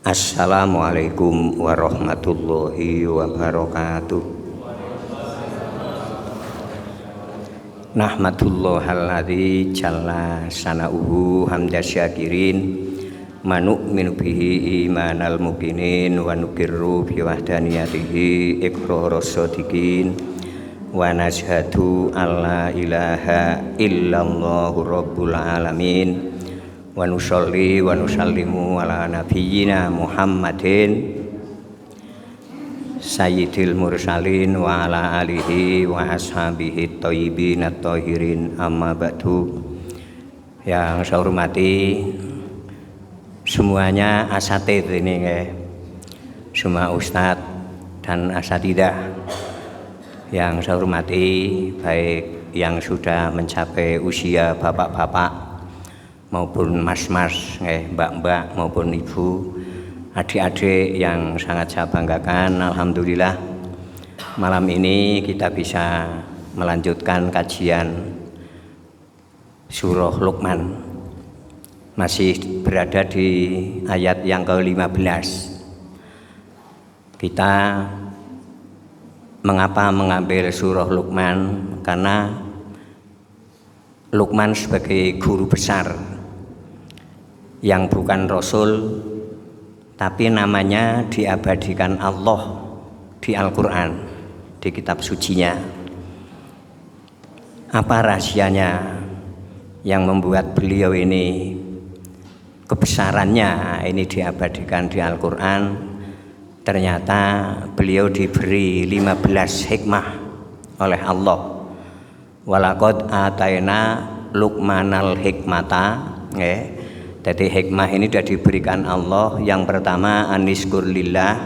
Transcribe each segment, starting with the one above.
Assalamualaikum warahmatullahi wabarakatuh. Nahmadullahilladzi jalla sana'uhu hamda syakirin manu'minu bihi imanal mukinin wa nukirru bi wahdaniyatihi iqraras shadiqin wa nashhadu alla ilaha illallah rabbul alamin wa nusolli wa nusallimu ala nabiyyina Muhammadin sayyidil mursalin wa ala alihi wa ashabihi thayyibin at-thahirin amma ba'du. Yang saya hormati semuanya asatidz ini semua ustadz dan asatidah. Yang saya hormati baik yang sudah mencapai usia bapak-bapak maupun mas-mas, mbak-mbak maupun ibu, adik-adik yang sangat saya banggakan. Alhamdulillah malam ini kita bisa melanjutkan kajian surah Luqman, masih berada di ayat yang ke-15. Kita mengapa mengambil surah Luqman? Karena Luqman sebagai guru besar yang bukan Rasul, tapi namanya diabadikan Allah di Al-Quran, di kitab sucinya. Apa rahasianya yang membuat beliau ini kebesarannya ini diabadikan di Al-Quran? Ternyata beliau diberi 15 hikmah oleh Allah. Walaqad ataina Luqmanal hikmata. Jadi hikmah ini sudah diberikan Allah. Yang pertama, aniskur lillah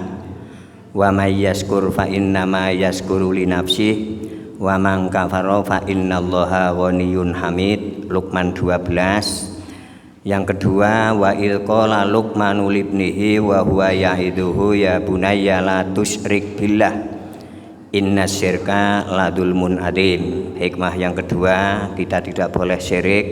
wa may yaskur fa innama yaskuru li nafsih wa man kafara fa innallaha ghaniyyun hamid. Luqman 12. Yang kedua, wa ilqala Luqmanu libnihi wa huwa ya'iduhu ya bunayya la tusyrik billah inna syirka ladulmun adim. Hikmah yang kedua, kita tidak boleh syirik.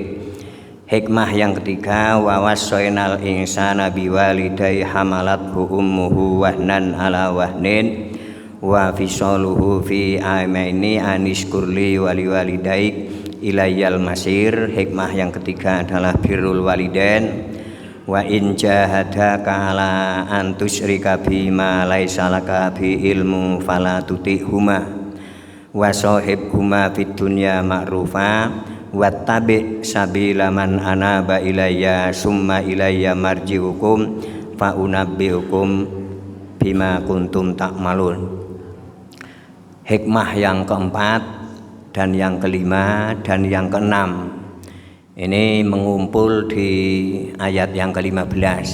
Hikmah yang ketiga, wa wassaynal insana biwalidayhi hamalathu ummuhu wahnan ala wahnin wa fisaluhu fi amaini anishkurli waliwalidaik ilayyal masir. Hikmah yang ketiga adalah birrul walidain. Wa in jahadaka ala an tusyrika bima laisa laka bi ilmu fala tutihuma wa sahibhuma fid dunya ma'rufa wattabi sabila man anaba ilayya summa ilayya marji'ukum fa unabbi'ukum bima kuntum ta'malun. Hikmah yang keempat dan yang kelima dan yang keenam ini mengumpul di ayat yang ke-15.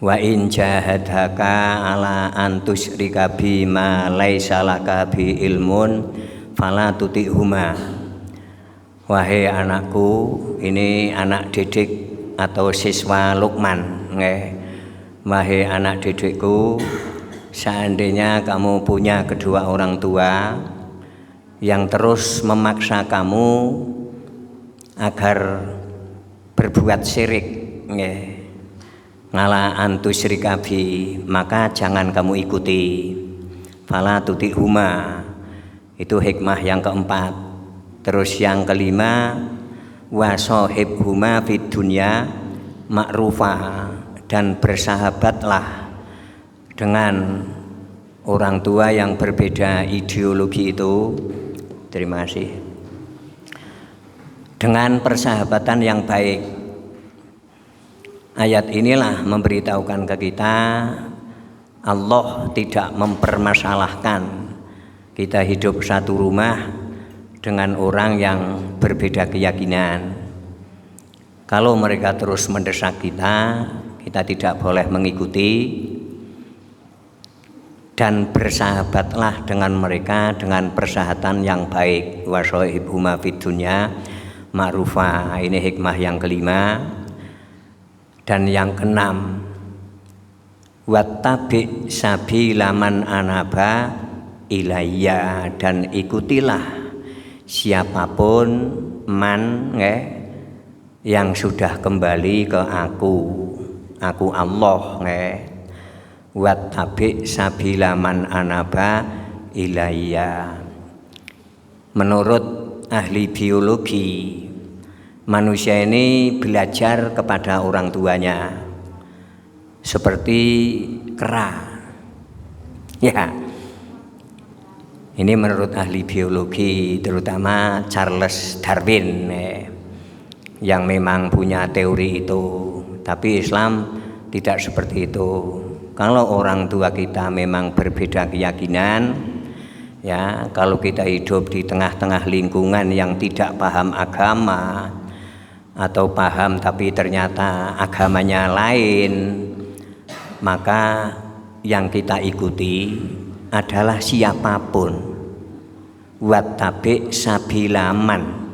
Wa in jahadaka ala an tusyrika bima laisa laka bi ilmun fala tutihuma. Wahai anakku, ini anak didik atau siswa Luqman. Wahai anak didikku, seandainya kamu punya kedua orang tua yang terus memaksa kamu agar berbuat syirik, ngala antusyrika bi, maka jangan kamu ikuti. Fala tutihuma. Itu hikmah yang keempat. Terus yang kelima, wa sahibhuma fid dunya ma'rufa, dan bersahabatlah dengan orang tua yang berbeda ideologi itu. Terima kasih. Dengan persahabatan yang baik. Ayat inilah memberitahukan ke kita Allah tidak mempermasalahkan kita hidup satu rumah dengan orang yang berbeda keyakinan. Kalau mereka terus mendesak kita, kita tidak boleh mengikuti, dan bersahabatlah dengan mereka dengan persahabatan yang baik. Wa sahibhuma fid dunya ma'rufa. Ini hikmah yang kelima. Dan yang keenam, wattabi sabila man anaba ilayya, dan ikutilah siapapun man yang sudah kembali ke aku aku Allah nggih. Wattabi sabila man anaba ilayya. Menurut ahli biologi, manusia ini belajar kepada orang tuanya seperti kera. Ya. Ini menurut ahli biologi, terutama Charles Darwin yang memang punya teori itu. Tapi Islam tidak seperti itu. Kalau orang tua kita memang berbeda keyakinan, ya, kalau kita hidup di tengah-tengah lingkungan yang tidak paham agama atau paham tapi ternyata agamanya lain, maka yang kita ikuti adalah siapapun. Wattabi sabilaman,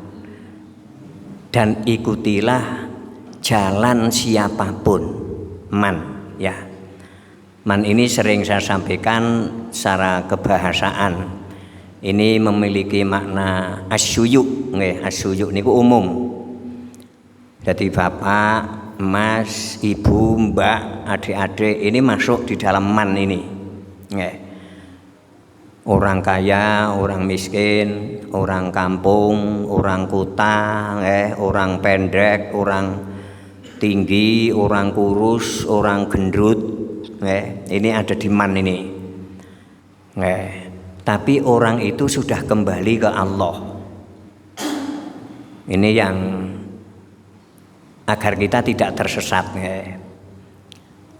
dan ikutilah jalan siapapun. Man, ya. Man ini sering saya sampaikan secara kebahasaan. Ini memiliki makna asyuyuk, nggih, asyuyuk niku umum. Jadi bapak, mas, ibu, mbak, adik-adik ini masuk di dalam man ini. Nggih. Orang kaya, orang miskin, orang kampung, orang kota, orang pendek, orang tinggi, orang kurus, orang gendut. Ini ada di man ini. Tapi orang itu sudah kembali ke Allah. Ini yang agar kita tidak tersesat.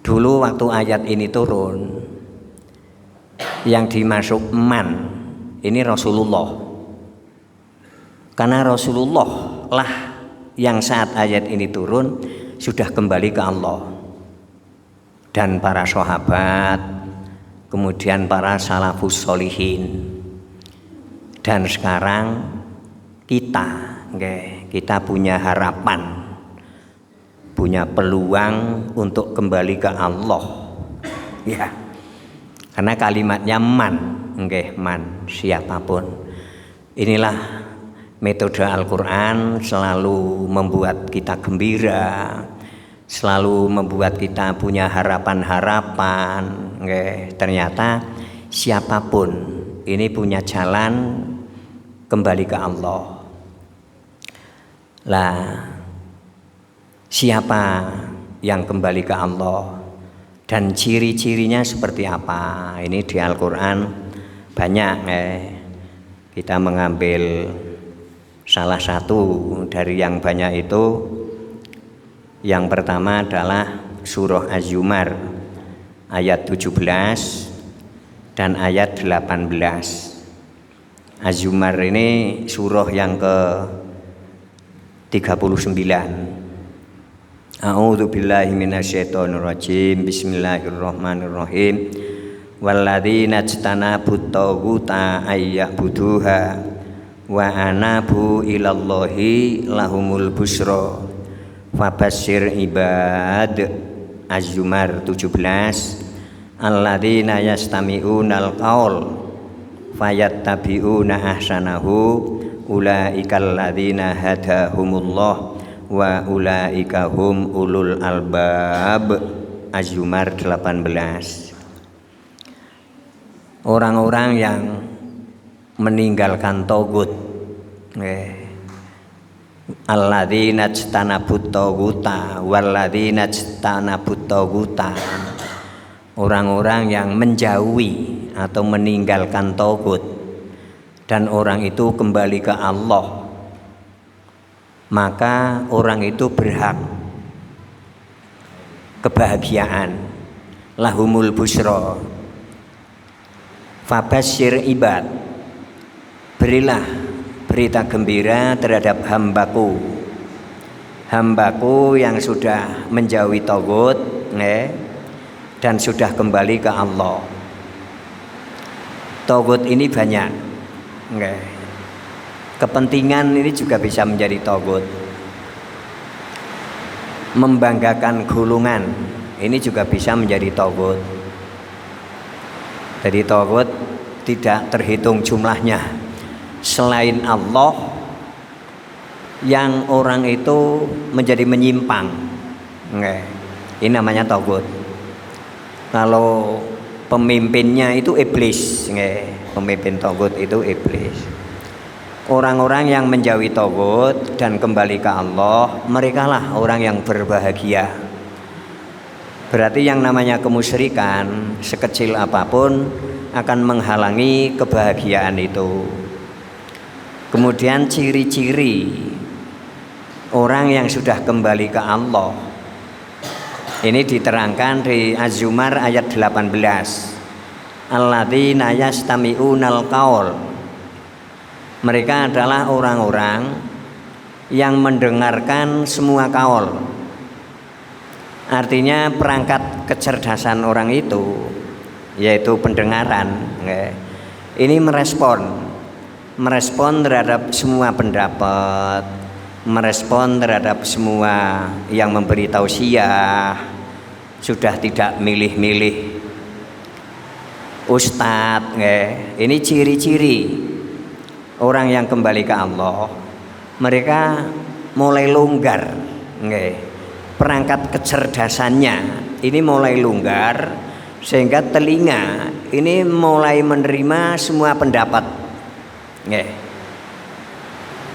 Dulu waktu ayat ini turun, yang dimasuk man ini Rasulullah. Karena Rasulullah lah yang saat ayat ini turun sudah kembali ke Allah. Dan para sahabat, kemudian para salafus sholihin, dan sekarang kita punya harapan, punya peluang untuk kembali ke Allah, ya. Karena kalimatnya man, man, siapapun. Inilah metode Al-Quran selalu membuat kita gembira, selalu membuat kita punya harapan-harapan. Ternyata siapapun ini punya jalan kembali ke Allah. Lah, siapa yang kembali ke Allah dan ciri-cirinya seperti apa? Ini di Al-Quran banyak. Kita mengambil salah satu dari yang banyak itu. Yang pertama adalah surah Az-Zumar ayat 17 dan ayat 18. Az-Zumar ini surah yang ke 39. A'udzu billahi minasyaitonir rajim. Bismillahirrahmanirrahim. Walladzina ijtanabut taghuta ayya'buduha wa anabu ilallahi lahumul busra. Fabasyir ibad. Az-Zumar 17. Alladzina yastami'unal qaul fayattabi'una ahsanahu ulaikal ladzina hadahumullah wa ulaika hum ulul albab. Az-Zumar 18. Orang-orang yang meninggalkan tagut, alladzina ijtanabut taghuta walladzina ijtanabut taghuta, orang-orang yang menjauhi atau meninggalkan tagut dan orang itu kembali ke Allah, maka orang itu berhak kebahagiaan, lahumul busra. Fabasyir ibad, berilah berita gembira terhadap hambaku yang sudah menjauhi tagut dan sudah kembali ke Allah. Tagut ini banyak, kepentingan ini juga bisa menjadi tagut. Membanggakan golongan ini juga bisa menjadi tagut. Jadi tagut tidak terhitung jumlahnya. Selain Allah, yang orang itu menjadi menyimpang, Ini namanya togut. Kalau pemimpinnya itu iblis, pemimpin togut itu iblis. Orang-orang yang menjauhi togut dan kembali ke Allah, merekalah orang yang berbahagia. Berarti yang namanya kemusyrikan sekecil apapun akan menghalangi kebahagiaan itu. Kemudian ciri-ciri orang yang sudah kembali ke Allah ini diterangkan di Az-Zumar ayat 18. Alladzina yastami'unal qaul. Mereka adalah orang-orang yang mendengarkan semua kaul. Artinya perangkat kecerdasan orang itu, yaitu pendengaran, ini merespon terhadap semua pendapat, merespon terhadap semua yang memberi tausiah, sudah tidak milih-milih ustadz. Ini ciri-ciri orang yang kembali ke Allah. Mereka mulai longgar, perangkat kecerdasannya ini mulai longgar, sehingga telinga ini mulai menerima semua pendapat,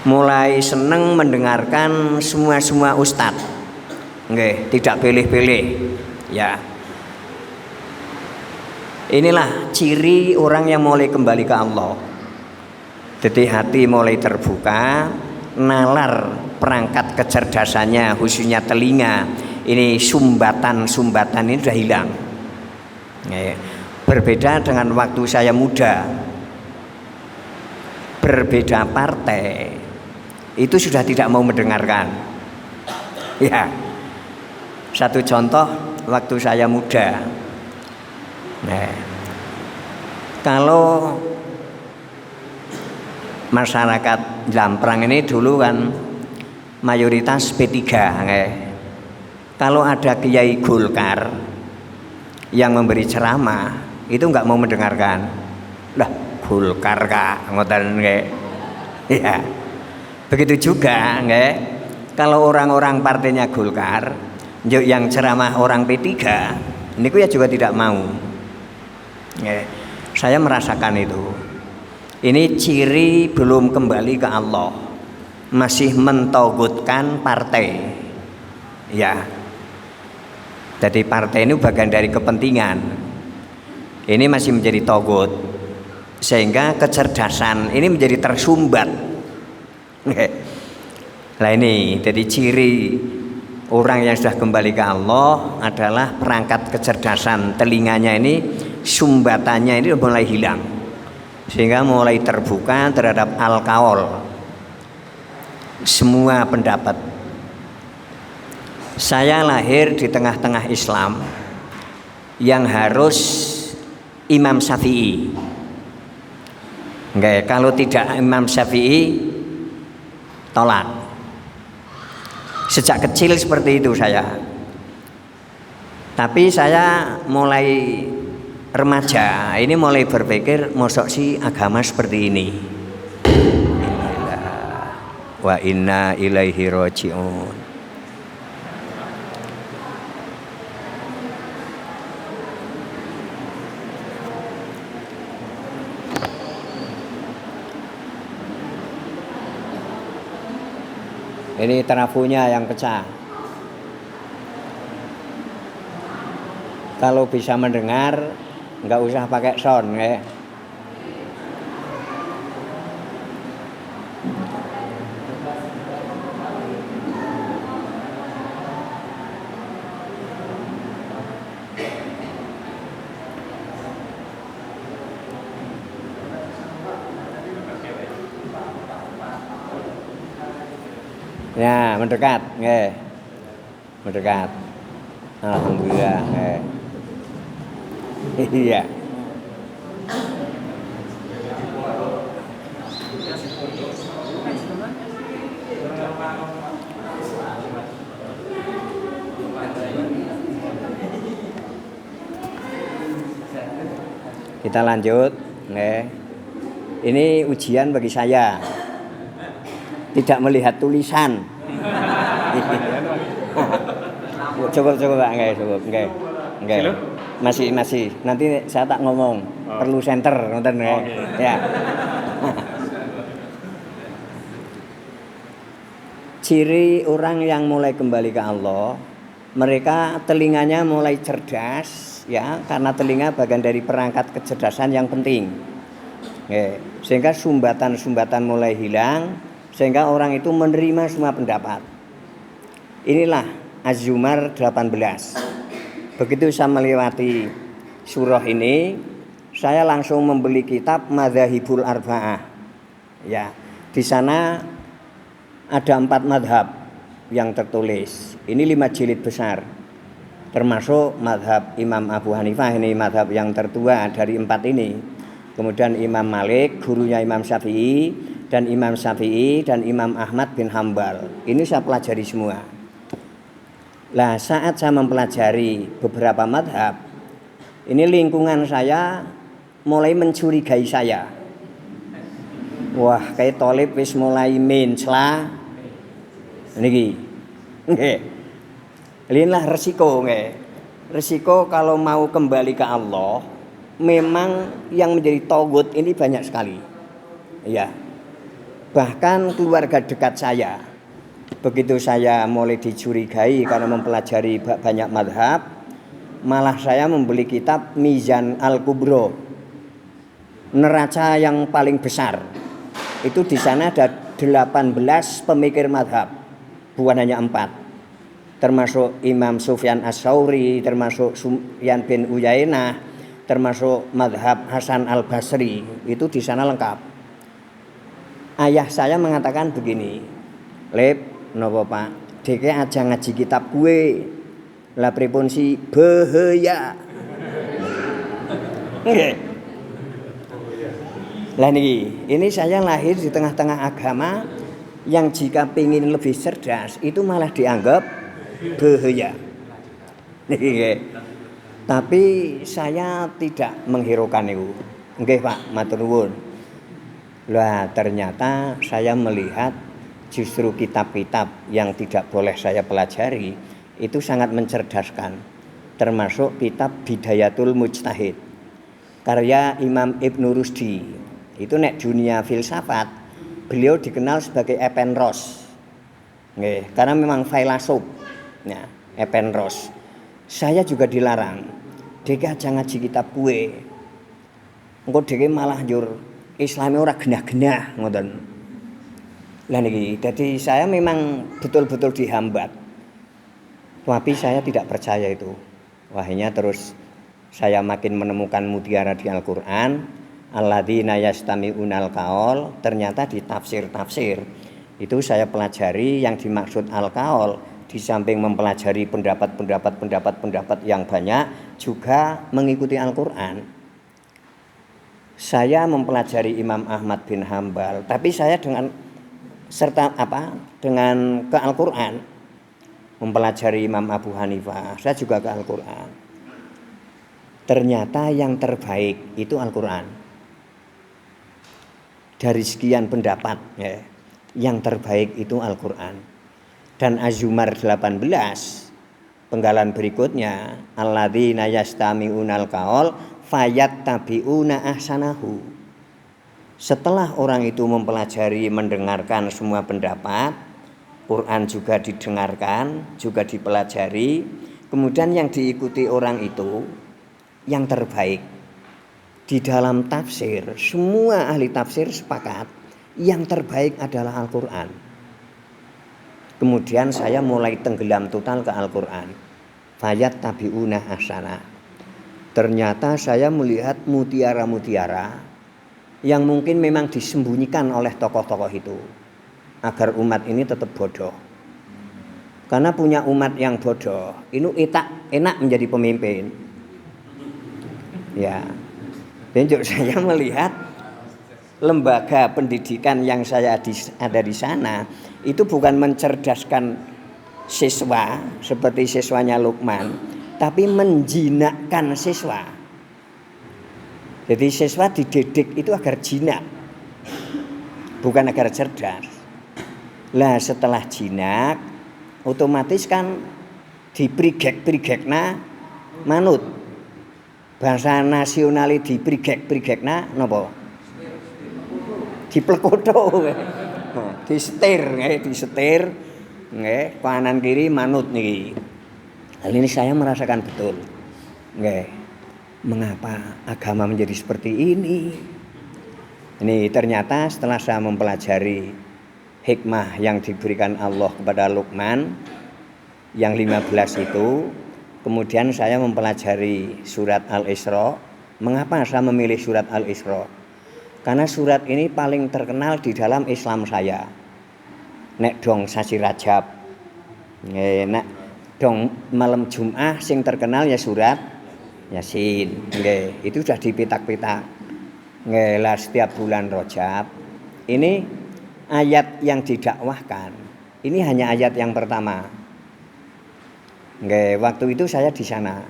mulai seneng mendengarkan semua ustadz, tidak pilih-pilih, ya. Inilah ciri orang yang mulai kembali ke Allah. Jadi hati mulai terbuka, nalar perangkat kecerdasannya, khususnya telinga, ini sumbatan ini sudah hilang. Berbeda dengan waktu saya muda, berbeda partai, itu sudah tidak mau mendengarkan. Ya, satu contoh waktu saya muda. Kalau masyarakat Jamprang ini dulu kan mayoritas P3. Kalau ada Kiai Golkar yang memberi ceramah, itu nggak mau mendengarkan. Lah, Golkar kak, ngoten nggih. Ya. Begitu juga kalau orang-orang partainya Golkar yang ceramah orang P3, niku ya juga tidak mau. Saya merasakan itu. Ini ciri belum kembali ke Allah, masih mentogutkan partai. Ya. Jadi partai ini bagian dari kepentingan. Ini masih menjadi togut, sehingga kecerdasan ini menjadi tersumbat. Nah ini jadi ciri orang yang sudah kembali ke Allah adalah perangkat kecerdasan telinganya ini, sumbatannya ini mulai hilang, sehingga mulai terbuka terhadap al-qaul, semua pendapat. Saya lahir di tengah-tengah Islam yang harus Imam Syafi'i. Kalau tidak Imam Syafi'i, tolak. Sejak kecil seperti itu saya. Tapi saya mulai remaja ini mulai berpikir, mosok sih agama seperti ini. Wa inna ilaihi raji'un. Ini trafonya yang pecah. Kalau bisa mendengar, nggak usah pakai sound, Ya, mendekat, mendekat. Alhamdulillah, Iya. Kita lanjut, Ini ujian bagi saya. Tidak melihat tulisan. Cukup Pak, nggih, cukup. Nggih. Nggih. Masih. Nanti saya tak ngomong. Perlu center ngoten nggih. Ya. Ciri orang yang mulai kembali ke Allah, mereka telinganya mulai cerdas, ya, karena telinga bagian dari perangkat kecerdasan yang penting. Sehingga sumbatan-sumbatan mulai hilang, sehingga orang itu menerima semua pendapat. Inilah Az-Zumar 18. Begitu saya melewati surah ini, saya langsung membeli kitab Madzhabul Arba'ah. Ya, di sana ada 4 madhab yang tertulis. Ini 5 jilid besar, termasuk madhab Imam Abu Hanifah, ini madhab yang tertua dari 4 ini. Kemudian Imam Malik, gurunya Imam Syafi'i, dan Imam Syafi'i dan Imam Ahmad bin Hambal. Ini saya pelajari semua. Lah, saat saya mempelajari beberapa madhab, ini lingkungan saya mulai mencurigai saya. Wah, kayak tolib wis mulai mencela niki. Nggih. Inilah resiko nggih. Resiko kalau mau kembali ke Allah, memang yang menjadi tagut ini banyak sekali. Ya. Bahkan keluarga dekat saya. Begitu saya mulai dicurigai karena mempelajari banyak madhab, malah saya membeli kitab Mizan Al-Kubro, neraca yang paling besar. Itu di sana ada 18 pemikir madhab, bukan hanya 4. Termasuk Imam Sufyan As-Tsauri, termasuk Sufyan bin Uyainah, termasuk madhab Hasan Al-Basri. Itu di sana lengkap. Ayah saya mengatakan begini, "Lep, nopo Pak, deke aja ngaji kitab gue. Lah pripun si bahaya." Nggih. Lah niki, ini saya lahir di tengah-tengah agama yang jika pengen lebih cerdas itu malah dianggap bahaya. Niki. Tapi saya tidak menghiraukan itu. Nggih Pak, matur nuwun. Lah ternyata saya melihat justru kitab-kitab yang tidak boleh saya pelajari itu sangat mencerdaskan. Termasuk kitab Bidayatul Mujtahid, karya Imam Ibnu Rusdi. Itu nek dunia filsafat, beliau dikenal sebagai Epenros. Nggih, karena memang filosof. Nah, Epenros. Saya juga dilarang. Deke aja ngaji kitab kuwe. Engko deke malah njur Islame ora genah-genah ngoten. Lah niki, jadi saya memang betul-betul dihambat. Tapi saya tidak percaya itu. Wahnya terus saya makin menemukan mutiara di Al-Qur'an. Alladzina yastami'unal qaul, ternyata di tafsir-tafsir itu saya pelajari yang dimaksud al-qaul, di samping mempelajari pendapat yang banyak, juga mengikuti Al-Qur'an. Saya mempelajari Imam Ahmad bin Hambal, tapi saya dengan ke Al-Qur'an. Mempelajari Imam Abu Hanifah, saya juga ke Al-Qur'an. Ternyata yang terbaik itu Al-Qur'an. Dari sekian pendapat, ya, yang terbaik itu Al-Qur'an. Dan Az-Zumar 18, penggalan berikutnya, alladzina yastami'unal qaul fayattabi'una ahsanahu. Setelah orang itu mempelajari, mendengarkan semua pendapat, Quran juga didengarkan, juga dipelajari, kemudian yang diikuti orang itu yang terbaik. Di dalam tafsir, semua ahli tafsir sepakat yang terbaik adalah Al-Qur'an. Kemudian saya mulai tenggelam total ke Al-Qur'an. Fayattabi'una ahsana. Ternyata saya melihat mutiara-mutiara yang mungkin memang disembunyikan oleh tokoh-tokoh itu agar umat ini tetap bodoh. Karena punya umat yang bodoh, ini enak menjadi pemimpin. Ya. Dan saya melihat lembaga pendidikan yang saya ada di sana itu bukan mencerdaskan siswa seperti siswanya Luqman, tapi menjinakkan siswa. Jadi siswa dididik itu agar jinak, bukan agar cerdas. Lah setelah jinak, otomatis kan diprigek-prigekna manut. Bahasa nasionale diprigek-prigekna napa? Diplekoto. Disetir nggih, disetir nggih, kanan kiri manut niki. Hal ini saya merasakan betul. Nggih. Mengapa agama menjadi seperti ini? Ini ternyata setelah saya mempelajari hikmah yang diberikan Allah kepada Luqman yang 15 itu, kemudian saya mempelajari surat Al-Isra. Mengapa saya memilih surat Al-Isra? Karena surat ini paling terkenal di dalam Islam saya. Nek dong sasi Rajab, nek dong malam Jumat sing terkenal ya surat Yasin. Itu sudah dipitak-pitak. Lah setiap bulan Rajab ini ayat yang didakwahkan. Ini hanya ayat yang pertama. Waktu itu saya di sana.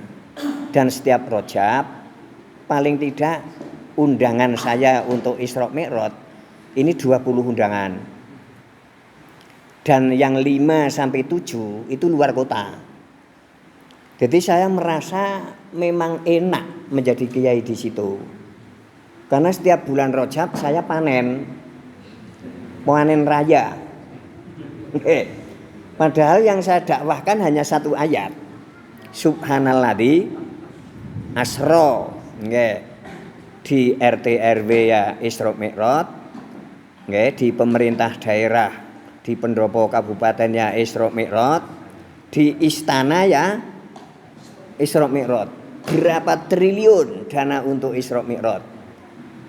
Dan setiap Rajab paling tidak undangan saya untuk Isra Mi'raj ini 20 undangan. Dan yang 5 sampai 7 itu luar kota. Jadi saya merasa memang enak menjadi kiai di situ. Karena setiap bulan Rajab saya panen raya. Padahal yang saya dakwahkan hanya satu ayat. Subhanalladzi asra. Di RT RW ya Isra Mi'raj, di pemerintah daerah di pendopo kabupaten ya Isra Mi'raj, di istana ya Isra Mi'raj. Berapa triliun dana untuk Isra Mi'raj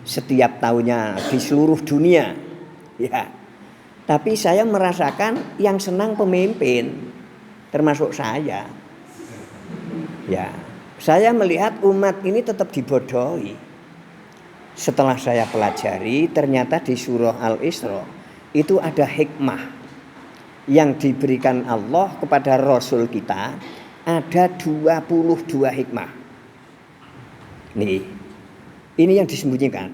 setiap tahunnya di seluruh dunia, ya. Tapi saya merasakan yang senang pemimpin, termasuk saya. Ya, saya melihat umat ini tetap dibodohi. Setelah saya pelajari, ternyata di surah Al-Isra itu ada hikmah yang diberikan Allah kepada Rasul kita. Ada 22 hikmah. Nih, ini yang disembunyikan.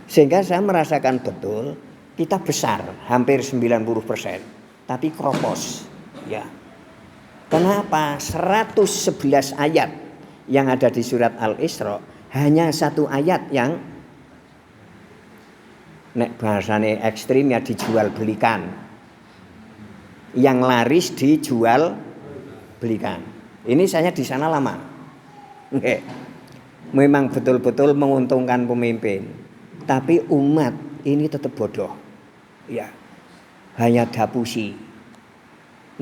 Sehingga saya merasakan betul kita besar, hampir 90%, tapi kropos. Ya. Kenapa? 111 ayat yang ada di surat Al-Isra. Hanya satu ayat yang nek bahasane ekstrim ya dijual belikan. Yang laris dijual belikan. Ini saya di sana lama. Memang betul-betul menguntungkan pemimpin. Tapi umat ini tetap bodoh. Ya. Hanya dapusi.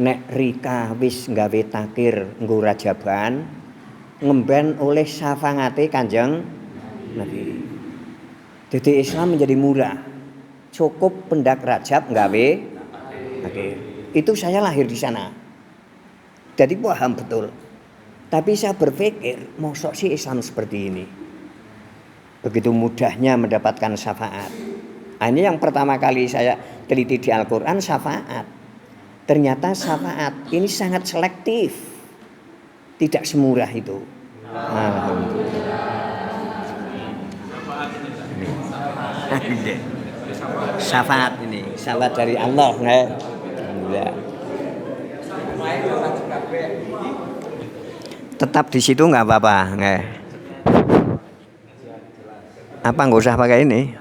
Nek Rika wis nggawe takir nggo rajaban ngemben oleh safangate Kanjeng Nabi. Jadi Islam menjadi murah. Cukup pendak Rajab nggawe takir. Itu saya lahir di sana. Jadi paham betul. Tapi saya berpikir, mosok sih Islam seperti ini. Begitu mudahnya mendapatkan syafaat. Ini yang pertama kali saya teliti di Al-Quran, syafaat. Ternyata syafaat ini sangat selektif. Tidak semurah itu. Syafaat ini, syafaat dari Allah. Tetap di situ nggak apa-apa. Apa nggak usah pakai ini?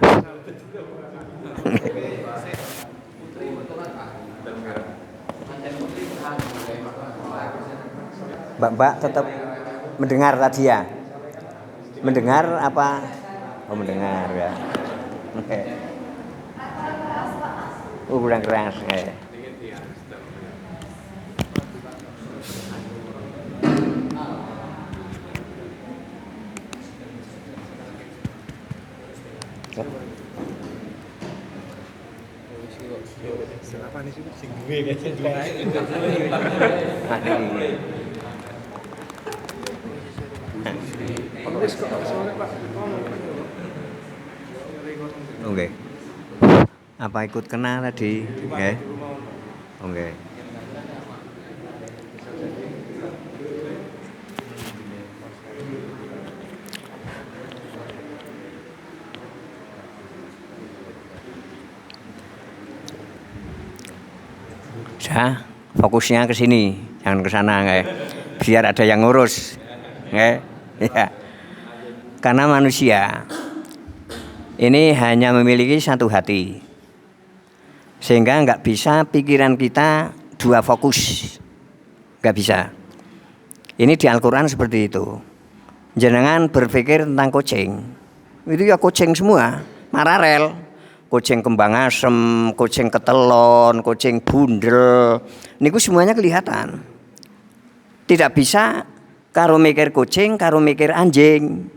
Mbak tetap mendengar tadi ya? Mendengar apa? Oh mendengar ya. Oke. Kurang keras. Oke. Apa ikut kena tadi? Oke. Oke. Fokusnya ke sini. Jangan ke sana nggih. Biar ada yang ngurus. Nggih. Ya. Karena manusia ini hanya memiliki satu hati. Sehingga enggak bisa pikiran kita dua fokus. Enggak bisa. Ini di Al-Qur'an seperti itu. Jenengan berpikir tentang kucing. Itu ya kucing semua, mararel. Kucing kembang asem, kucing ketelon, kucing bundel. Niku semuanya kelihatan. Tidak bisa karo mikir kucing, karo mikir anjing.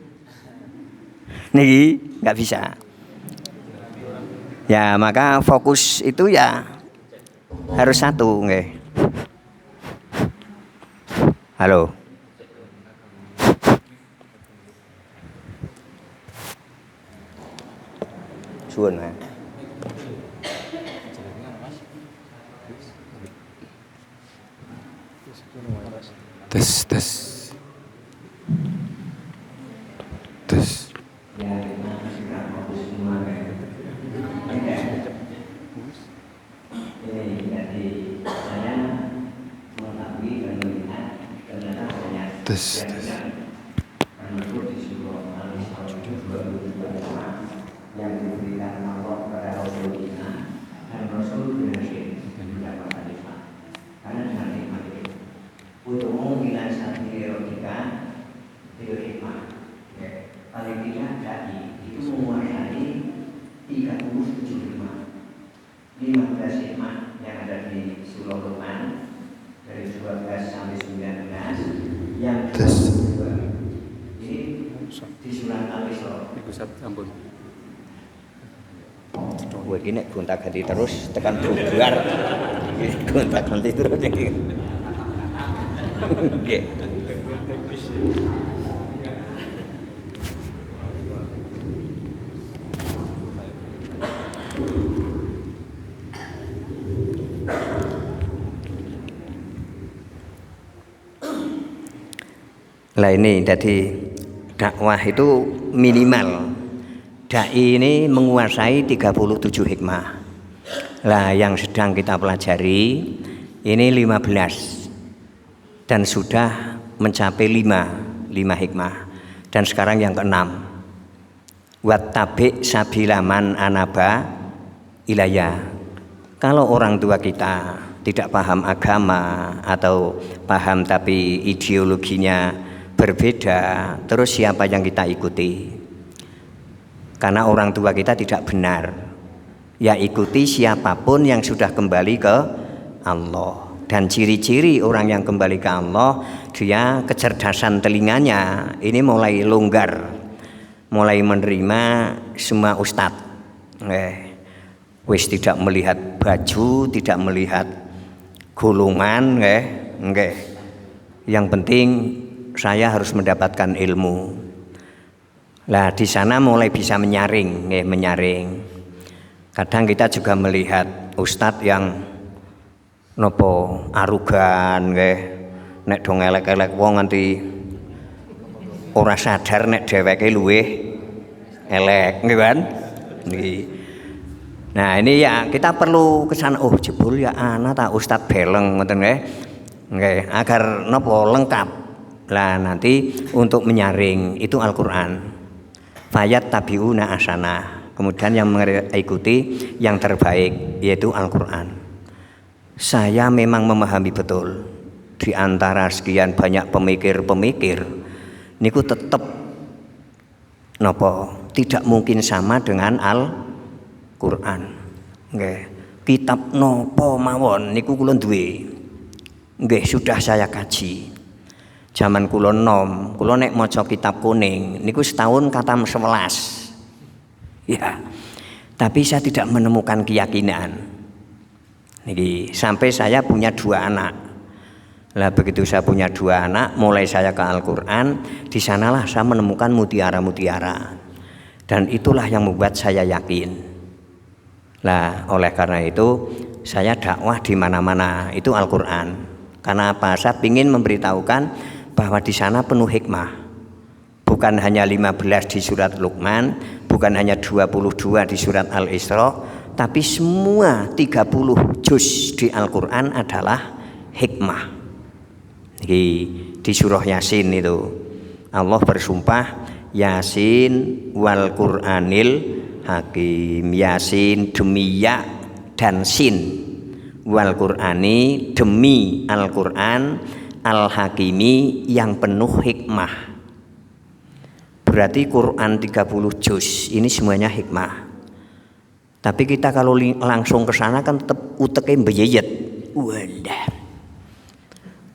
Niki nggak bisa. Ya maka fokus itu ya harus satu, nggih. Halo. Suwun ya. Tes. Tes. Yang diberikan Allah kepada Rasulullah dan Rasul berhasil mendapat hikmah. Karena dengan hikmah itu untuk mengilah satu erotika itu hikmah. Paling tidak tadi itu menguasai 37 hikmah, 15 hikmah yang ada di surah Luqman dari 12 sampai 19, yang 22 ini di surat Al-Isra. Gue gini gonta-ganti terus tekan bubar gonta-ganti terus ini. Oke. Lah ini jadi dakwah itu minimal dai ini menguasai 37 hikmah. Lah yang sedang kita pelajari ini 15 dan sudah mencapai 5 hikmah dan sekarang yang ke-6. Wattabi sabilaman anaba ilayya. Kalau orang tua kita tidak paham agama atau paham tapi ideologinya berbeda, terus siapa yang kita ikuti? Karena orang tua kita tidak benar, ya ikuti siapapun yang sudah kembali ke Allah. Dan ciri-ciri orang yang kembali ke Allah, dia kecerdasan telinganya ini mulai longgar, mulai menerima semua ustadz. Wis tidak melihat baju, tidak melihat golongan, yang penting saya harus mendapatkan ilmu. Lah di sana mulai bisa menyaring. Kadang kita juga melihat ustadz yang nopo arugan, nek dong elek-elek wong nganti ora sadar nek dheweke luwih elek, nggih kan? Nah ini ya kita perlu kesana. Oh jebul ya ana ta ustadz beleng, ngoten nggih, agar nopo lengkap. Lah nanti untuk menyaring itu Al-Qur'an. Fayat tabiuna asana. Kemudian yang mengikuti yang terbaik yaitu Al-Qur'an. Saya memang memahami betul di antara sekian banyak pemikir-pemikir niku tetap nopo tidak mungkin sama dengan Al-Qur'an. Nggih. Kitab nopo mawon niku kula duwe. Nggih sudah saya kaji. Zaman kula nom, kula nek maca kitab kuning niku setahun katam 11. Ya. Tapi saya tidak menemukan keyakinan. Niki sampai saya punya 2 anak. Lah begitu saya punya 2 anak, mulai saya ke Al-Qur'an, di sanalah saya menemukan mutiara-mutiara. Dan itulah yang membuat saya yakin. Lah oleh karena itu saya dakwah di mana-mana itu Al-Qur'an. Karena apa? Saya ingin memberitahukan bahwa di sana penuh hikmah. Bukan hanya 15 di surat Luqman, bukan hanya 22 di surat Al-Isra, tapi semua 30 juz di Al-Qur'an adalah hikmah. Di surah Yasin itu Allah bersumpah Yasin wal Qur'anil Hakim. Yasin demi ya dan sin, wal Qur'ani demi Al-Qur'an, al Hakimi yang penuh hikmah. Berarti Quran 30 juz ini semuanya hikmah. Tapi kita kalau langsung ke sana kan tetap uteknya mbeyeyet. Wadah.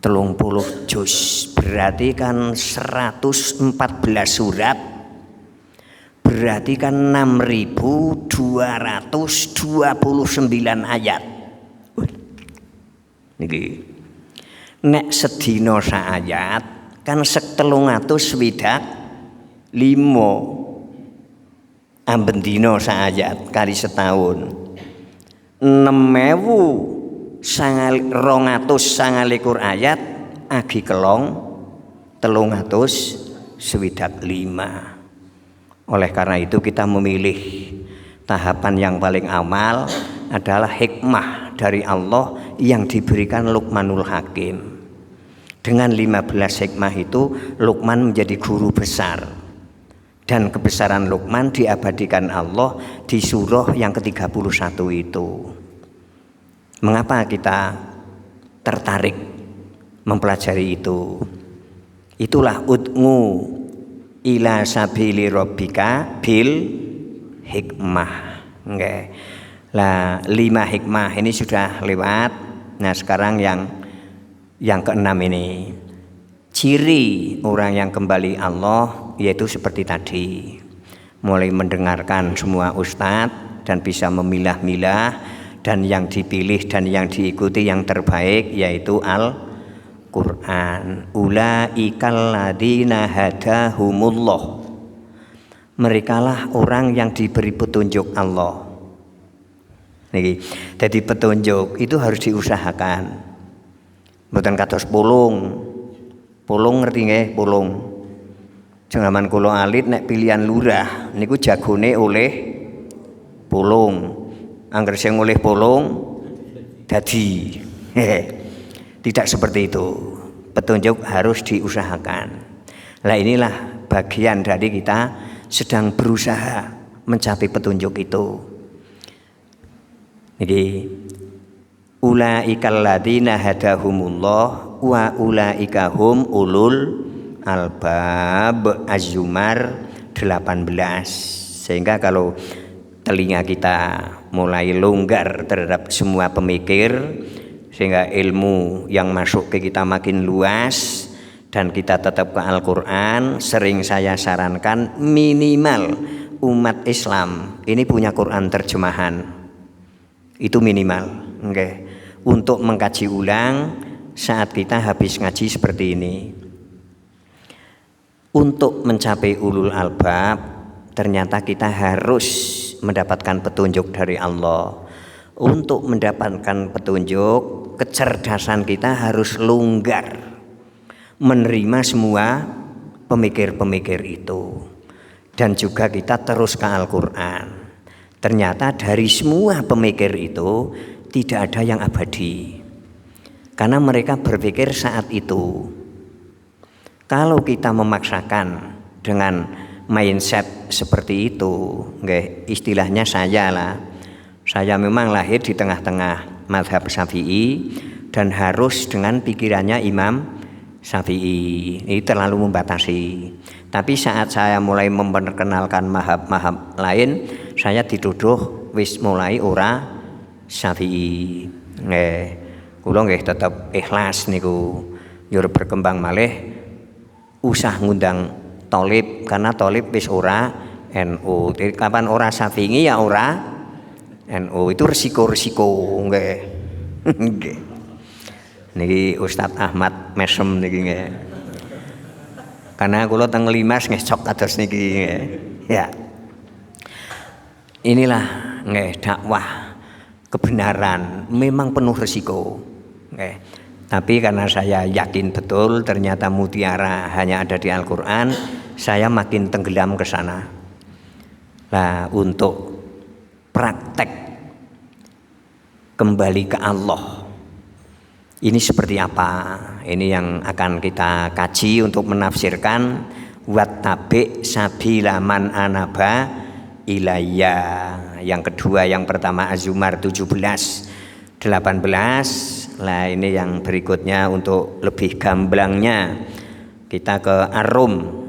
30 juz berarti kan 114 surat. Berarti kan 6.229 ayat. Niki. Nek sedina sak ayat kan 325 amben dina sak ayat kali setahun 6.229 ayat agi kelong 325. Oleh karena itu kita memilih tahapan yang paling awal adalah hikmah dari Allah yang diberikan Luqmanul Hakim. Dengan 15 hikmah itu Luqman menjadi guru besar. Dan kebesaran Luqman diabadikan Allah di surah yang ke-31 itu. Mengapa kita tertarik mempelajari itu? Itulah ud'u ila sabili rabbika bil hikmah. Nggih. Lah 5 hikmah ini sudah lewat. Nah, sekarang yang keenam ini. Ciri orang yang kembali Allah yaitu seperti tadi. Mulai mendengarkan semua ustadz dan bisa memilah-milah, dan yang dipilih dan yang diikuti yang terbaik yaitu Al-Qur'an. Ulaikal ladzina hadahumullah. Merekalah orang yang diberi petunjuk Allah. Niki, jadi petunjuk itu harus diusahakan. Mboten kados pulung. Pulung ngerti nggih, pulung. Jaman kula alit nek pilihan lurah niku jagone oleh pulung. Angger sing oleh pulung dadi. Tidak seperti itu. Petunjuk harus diusahakan. Lah inilah bagian dari kita sedang berusaha mencapai petunjuk itu. Jadi ulaikal ladzina hadahumullah wa ulaika hum ulul albab. Az-Zumar 18. Sehingga kalau telinga kita mulai longgar terhadap semua pemikir, sehingga ilmu yang masuk ke kita makin luas dan kita tetap ke Al-Qur'an, sering saya sarankan minimal umat Islam ini punya Quran terjemahan. Itu minimal, okay. Untuk mengkaji ulang saat kita habis ngaji seperti ini. Untuk mencapai ulul albab, ternyata kita harus mendapatkan petunjuk dari Allah. Untuk mendapatkan petunjuk, kecerdasan kita harus longgar menerima semua pemikir-pemikir itu. Dan juga kita terus ke Al-Qur'an. Ternyata dari semua pemikir itu tidak ada yang abadi. Karena mereka berpikir saat itu. Kalau kita memaksakan dengan mindset seperti itu, istilahnya saya memang lahir di tengah-tengah mazhab Syafi'i dan harus dengan pikirannya Imam Syafi'i. Ini terlalu membatasi. Tapi saat saya mulai memperkenalkan mazhab lain, saya dituduh wis mulai ora Syafi'i. Kula nggih tetep ikhlas niku. Yo berkembang malih usah ngundang tolib, karena tolib wis ora NU. Jadi kapan ora Syafi'i ya ora NU. Itu resiko-resiko nggih. Nggih. Niki Ustadz Ahmad mesem niki nggih. Karena kula teng Limas ngecok kados niki nggih. Ya. Inilah nggih dakwah kebenaran memang penuh resiko. Nggih. Tapi karena saya yakin betul ternyata mutiara hanya ada di Al-Qur'an, saya makin tenggelam ke sana. Nah, untuk praktek kembali ke Allah Ini seperti apa? Ini yang akan kita kaji untuk menafsirkan wattabi sabila man anaba ilayya. Yang kedua, yang pertama Az-Zumar 17, 18. Nah, ini yang berikutnya untuk lebih gamblangnya kita ke Ar-Rum.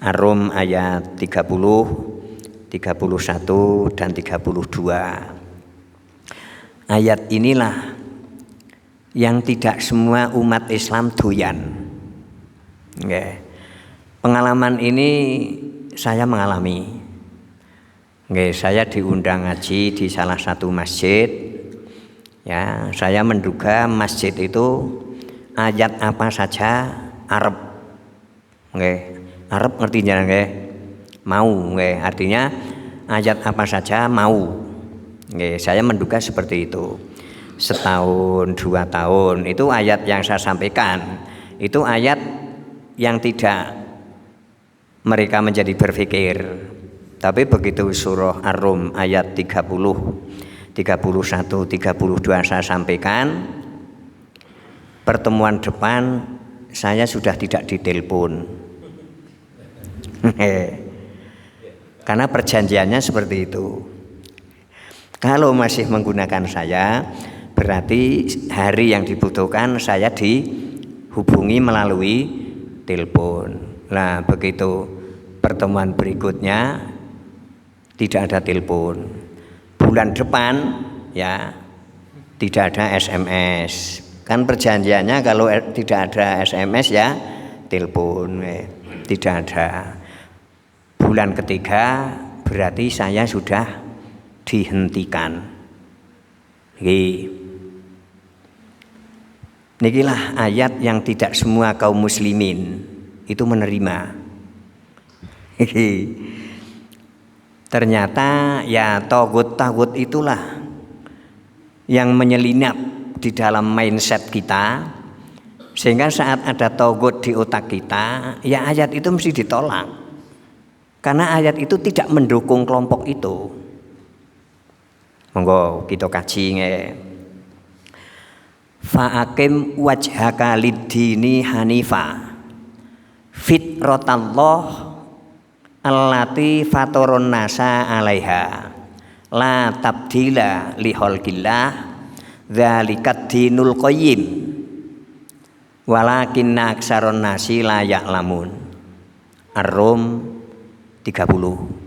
Ar-Rum ayat 30, 31 dan 32. Ayat inilah yang tidak semua umat Islam doyan. Nggih. Pengalaman ini saya mengalami. Nggih, saya diundang ngaji di salah satu masjid. Ya, saya menduga masjid itu ayat apa saja Arab. Nggih, Arab ngerti jangan nggih? Mau nggih, artinya ayat apa saja mau. Nggih, saya menduga seperti itu. Setahun, 2 tahun itu ayat yang saya sampaikan. Itu ayat yang tidak mereka menjadi berpikir. Tapi begitu surah Ar-Rum ayat 30, 31, 32 saya sampaikan, pertemuan depan saya sudah tidak ditelepon. Karena perjanjiannya seperti itu. Kalau masih menggunakan saya, berarti hari yang dibutuhkan saya dihubungi melalui telepon. Nah, begitu pertemuan berikutnya tidak ada telepon. Bulan depan ya tidak ada SMS. Kan perjanjiannya kalau tidak ada SMS ya telepon. Tidak ada. Bulan ketiga berarti saya sudah dihentikan. Nikilah ayat yang tidak semua kaum muslimin itu menerima. Ternyata ya tagut-tagut itulah yang menyelinap di dalam mindset kita, sehingga saat ada tagut di otak kita, ya ayat itu mesti ditolak. Karena ayat itu tidak mendukung kelompok itu. Monggo kita kaji nggih. Fa'akim wajhaka lid-dini hanifa fitratallah allati fatarun nasa 'alaiha la tabdila li khalqillah dzalikat dinul qayyim walakinna aksarun nasi la ya'lamun. Ar-Rum 30.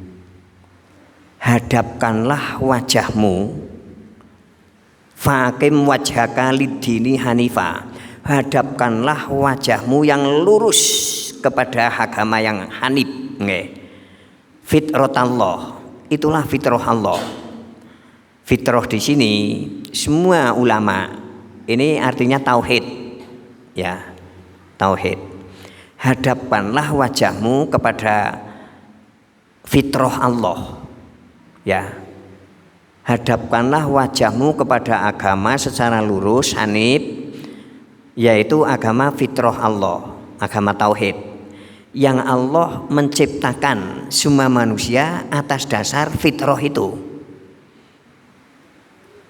Hadapkanlah wajahmu, faqim wajhaka lid-dini hanifa, hadapkanlah wajahmu yang lurus kepada agama yang hanif. Fitratallah, itulah fitrah Allah. Fitrah di sini semua ulama ini artinya tauhid, ya tauhid. Hadapkanlah wajahmu kepada fitrah Allah, ya. Hadapkanlah wajahmu kepada agama secara lurus, hanif, yaitu agama fitrah Allah, agama tauhid, yang Allah menciptakan semua manusia atas dasar fitrah itu.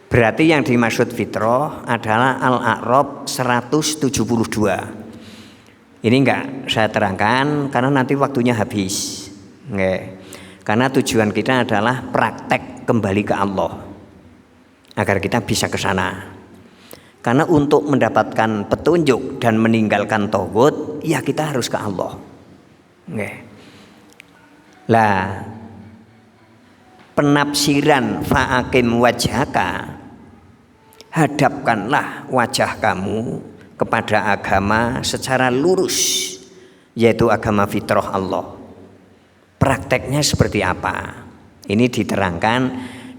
Berarti yang dimaksud fitrah adalah Al-A'raf 172. Ini enggak saya terangkan karena nanti waktunya habis. Nggak. Karena tujuan kita adalah praktek kembali ke Allah agar kita bisa ke sana. Karena untuk mendapatkan petunjuk dan meninggalkan tagut, ya kita harus ke Allah. Nggih. Lah penafsiran fa'akim wajhaka, hadapkanlah wajah kamu kepada agama secara lurus, yaitu agama fitrah Allah. Prakteknya seperti apa? Ini diterangkan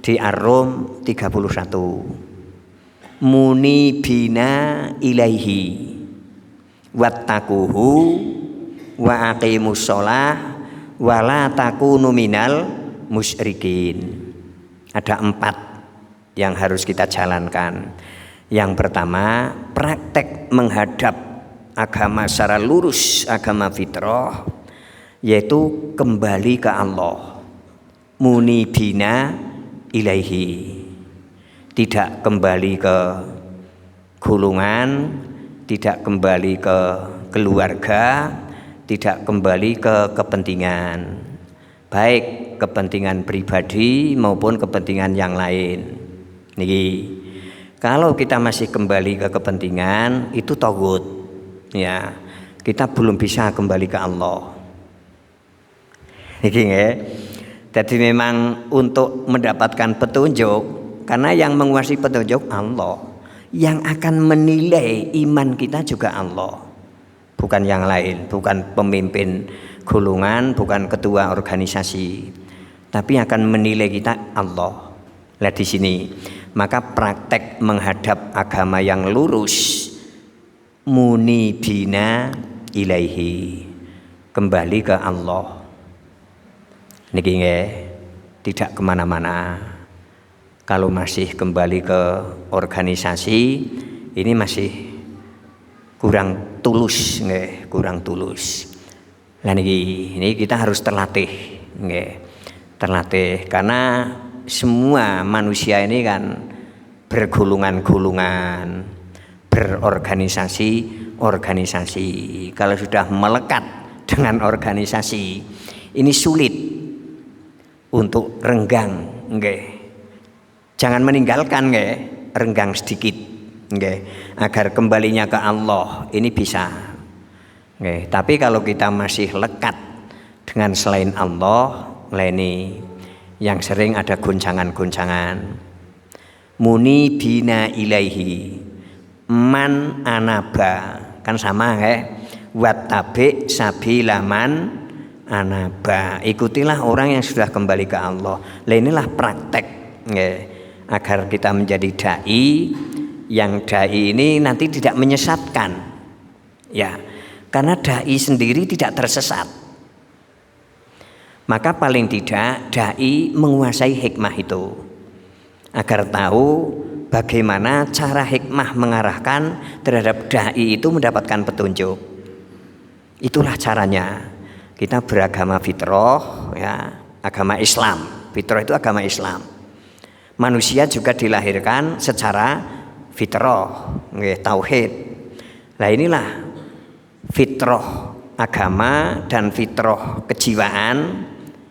di Ar-Rum 31. Munibina ilaihi wattaquhu wa aqimus shalah wa la takunu minal musyrikin. Ada 4 yang harus kita jalankan. Yang pertama, praktek menghadap agama secara lurus, agama fitrah, yaitu kembali ke Allah. Munibina ilaihi, tidak kembali ke gulungan, tidak kembali ke keluarga, tidak kembali ke kepentingan, baik kepentingan pribadi maupun kepentingan yang lain. Niki, kalau kita masih kembali ke kepentingan itu tagut, ya kita belum bisa kembali ke Allah. Niki nggih. Jadi memang untuk mendapatkan petunjuk, karena yang menguasai petunjuk Allah, yang akan menilai iman kita juga Allah, bukan yang lain, bukan pemimpin golongan, bukan ketua organisasi, tapi akan menilai kita Allah. Lihat di sini, maka praktek menghadap agama yang lurus, munibina ilaihi, kembali ke Allah. Niki nggih, tidak kemana-mana. Kalau masih kembali ke organisasi, ini masih kurang tulus, nggih, kurang tulus. Nah ini kita harus terlatih, nggih, terlatih, karena semua manusia ini kan bergulungan-gulungan, berorganisasi. Kalau sudah melekat dengan organisasi, ini sulit untuk renggang, nggih. Jangan meninggalkan, nggih, renggang sedikit, nggih, agar kembalinya ke Allah ini bisa. Nggih, tapi kalau kita masih lekat dengan selain Allah, ini yang sering ada goncangan-goncangan. Munibina ilaihi man anaba, kan sama, nggih. Wattabi sabila man anaba, ikutilah orang yang sudah kembali ke Allah. Lah inilah praktek, nggih, agar kita menjadi dai, yang dai ini nanti tidak menyesatkan, ya, karena dai sendiri tidak tersesat. Maka paling tidak dai menguasai hikmah itu, agar tahu bagaimana cara hikmah mengarahkan terhadap dai itu mendapatkan petunjuk. Itulah caranya. Kita beragama fitrah, ya, agama Islam. Fitrah itu agama Islam. Manusia juga dilahirkan secara fitrah, nggih, tauhid. Nah inilah fitrah agama dan fitrah kejiwaan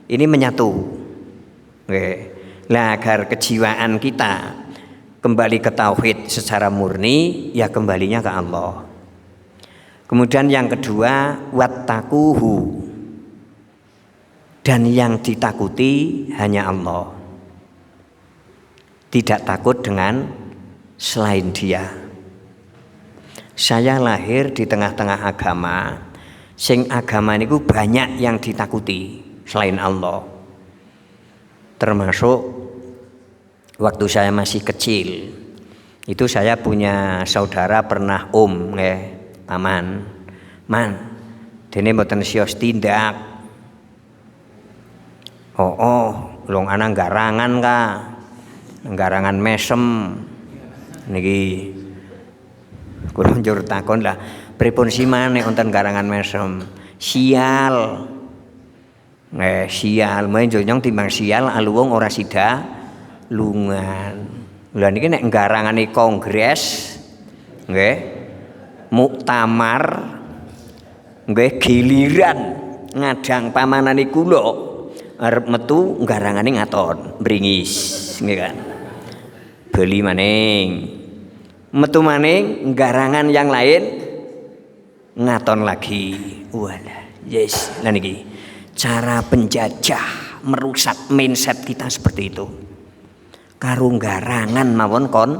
ini menyatu. Nggih. Nah agar kejiwaan kita kembali ke tauhid secara murni, ya kembalinya ke Allah. Kemudian yang kedua, wattaquhu, dan yang ditakuti hanya Allah, tidak takut dengan selain Dia. Saya lahir di tengah-tengah agama, sing agama niku banyak yang ditakuti selain Allah. Termasuk waktu saya masih kecil, itu saya punya saudara pernah paman, man, dene mboten siyos tindak. Long ana garangan garangan mesem niki. Kula njur takon lah, pripun si maneh wonten garangan mesem? Sial. Sial, main jonyong timbang sial aluwung ora sida lungan. Lha niki nek garangane kongres, nggih, muktamar, nggih, giliran ngadang pamanane kula arep metu garangane ngaton bringis, nggih kan. Beli maning. Metu maning garangan yang lain ngaton lagi. Walah, yes. Lah niki cara penjajah merusak mindset kita seperti itu. Karo garangan mawon kon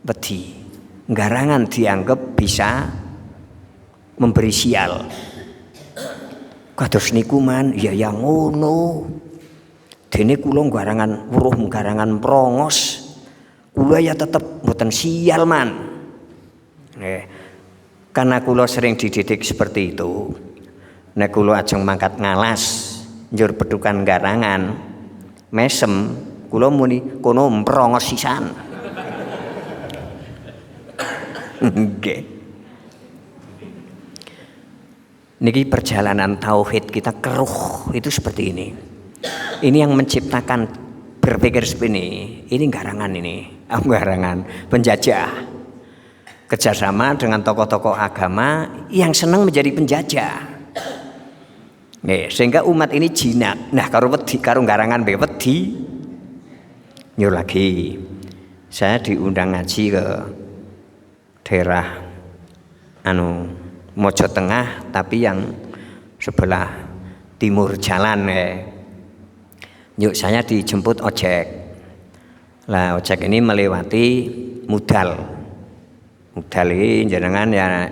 wedi. Garangan dianggap bisa memberi sial. Kados niku man, ya yang ngono. Dene kula garangan weruh garangan prongos. Kula ya tetep mboten sial man. Karena kula sering dididik seperti itu. Nek kula ajeng mangkat ngalas njur pedukan garangan mesem, kula muni kono mprongos sisan. Nggih. Niki perjalanan tauhid kita keruh itu seperti ini. Ini yang menciptakan berpikir seperti ini. Ini garangan ini, garangan penjajah. kerjasama dengan tokoh-tokoh agama yang senang menjadi penjajah. Sehingga umat ini jinak. Nah, karo garangan wedi nyuruh lagi. Saya diundang ngaji ke daerah Mojo Tengah, tapi yang sebelah timur jalan Yuk saya dijemput ojek. Lah ojek ini melewati Mudal. Mudal ini jenengan ya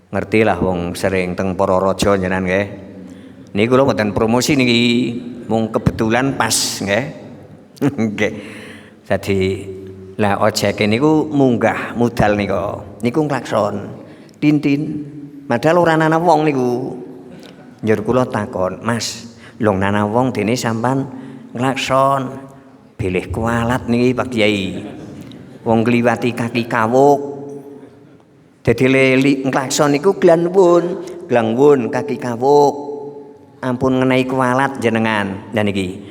ngerti lah wong sering teng Pororojo jenengan nggih. Niku kula mboten promosi niki, mung kebetulan pas nggih. Nggih. Jadi lah ojek niku munggah Mudal niku klakson. Tintin. Padahal ora ana wong niku. Njur kula takon, "Mas, lho nana wong dene sampan klakson. Bilih kualat niki Pak Kiai. Wong kliwati kaki kawuk. Dadi leli klakson niku glangbun kaki kawuk. Ampun ngenai kualat jenengan." Dan niki.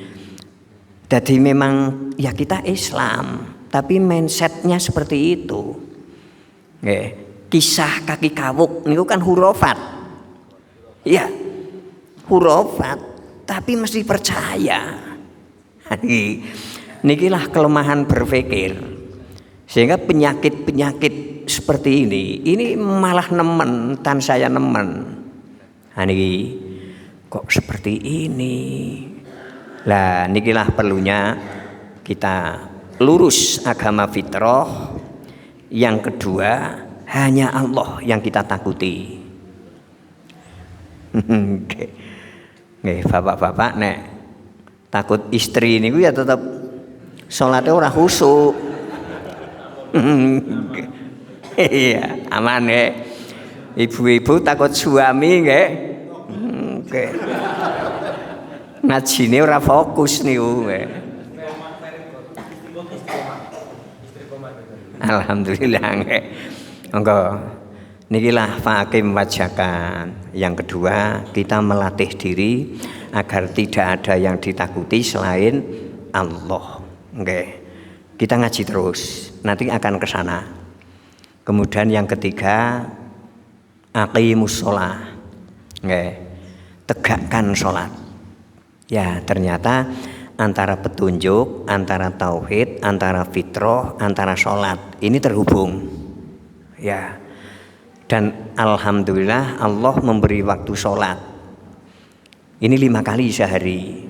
Jadi memang ya kita Islam, tapi mindsetnya seperti itu. Nggih. Kisah kaki kawuk niku kan hurufat. Iya. Hurufat, tapi mesti percaya. Nikilah kelemahan berpikir. Sehingga penyakit-penyakit seperti ini malah nemen, tan saya nemen. Niki kok seperti ini. Lah nikilah perlunya kita lurus agama fitrah. Yang kedua, hanya Allah yang kita takuti. Nggih, bapak-bapak nek takut istri niku ya tetap salate ora khusyuk. Iya, aman nggih. Ibu-ibu takut suami nggih. Nggih. Ngajine ora fokus niku nggih. Alhamdulillah nggih. Monggo. Nikilah fakim wajakan. Yang kedua, kita melatih diri agar tidak ada yang ditakuti selain Allah. Nggih. Kita ngaji terus, nanti akan ke sana. Kemudian yang ketiga, aqimus shalah. Nggih. Tegakkan salat. Ya, ternyata antara petunjuk, antara tauhid, antara fitrah, antara salat ini terhubung. Ya. Dan alhamdulillah Allah memberi waktu sholat. Ini 5 kali sehari.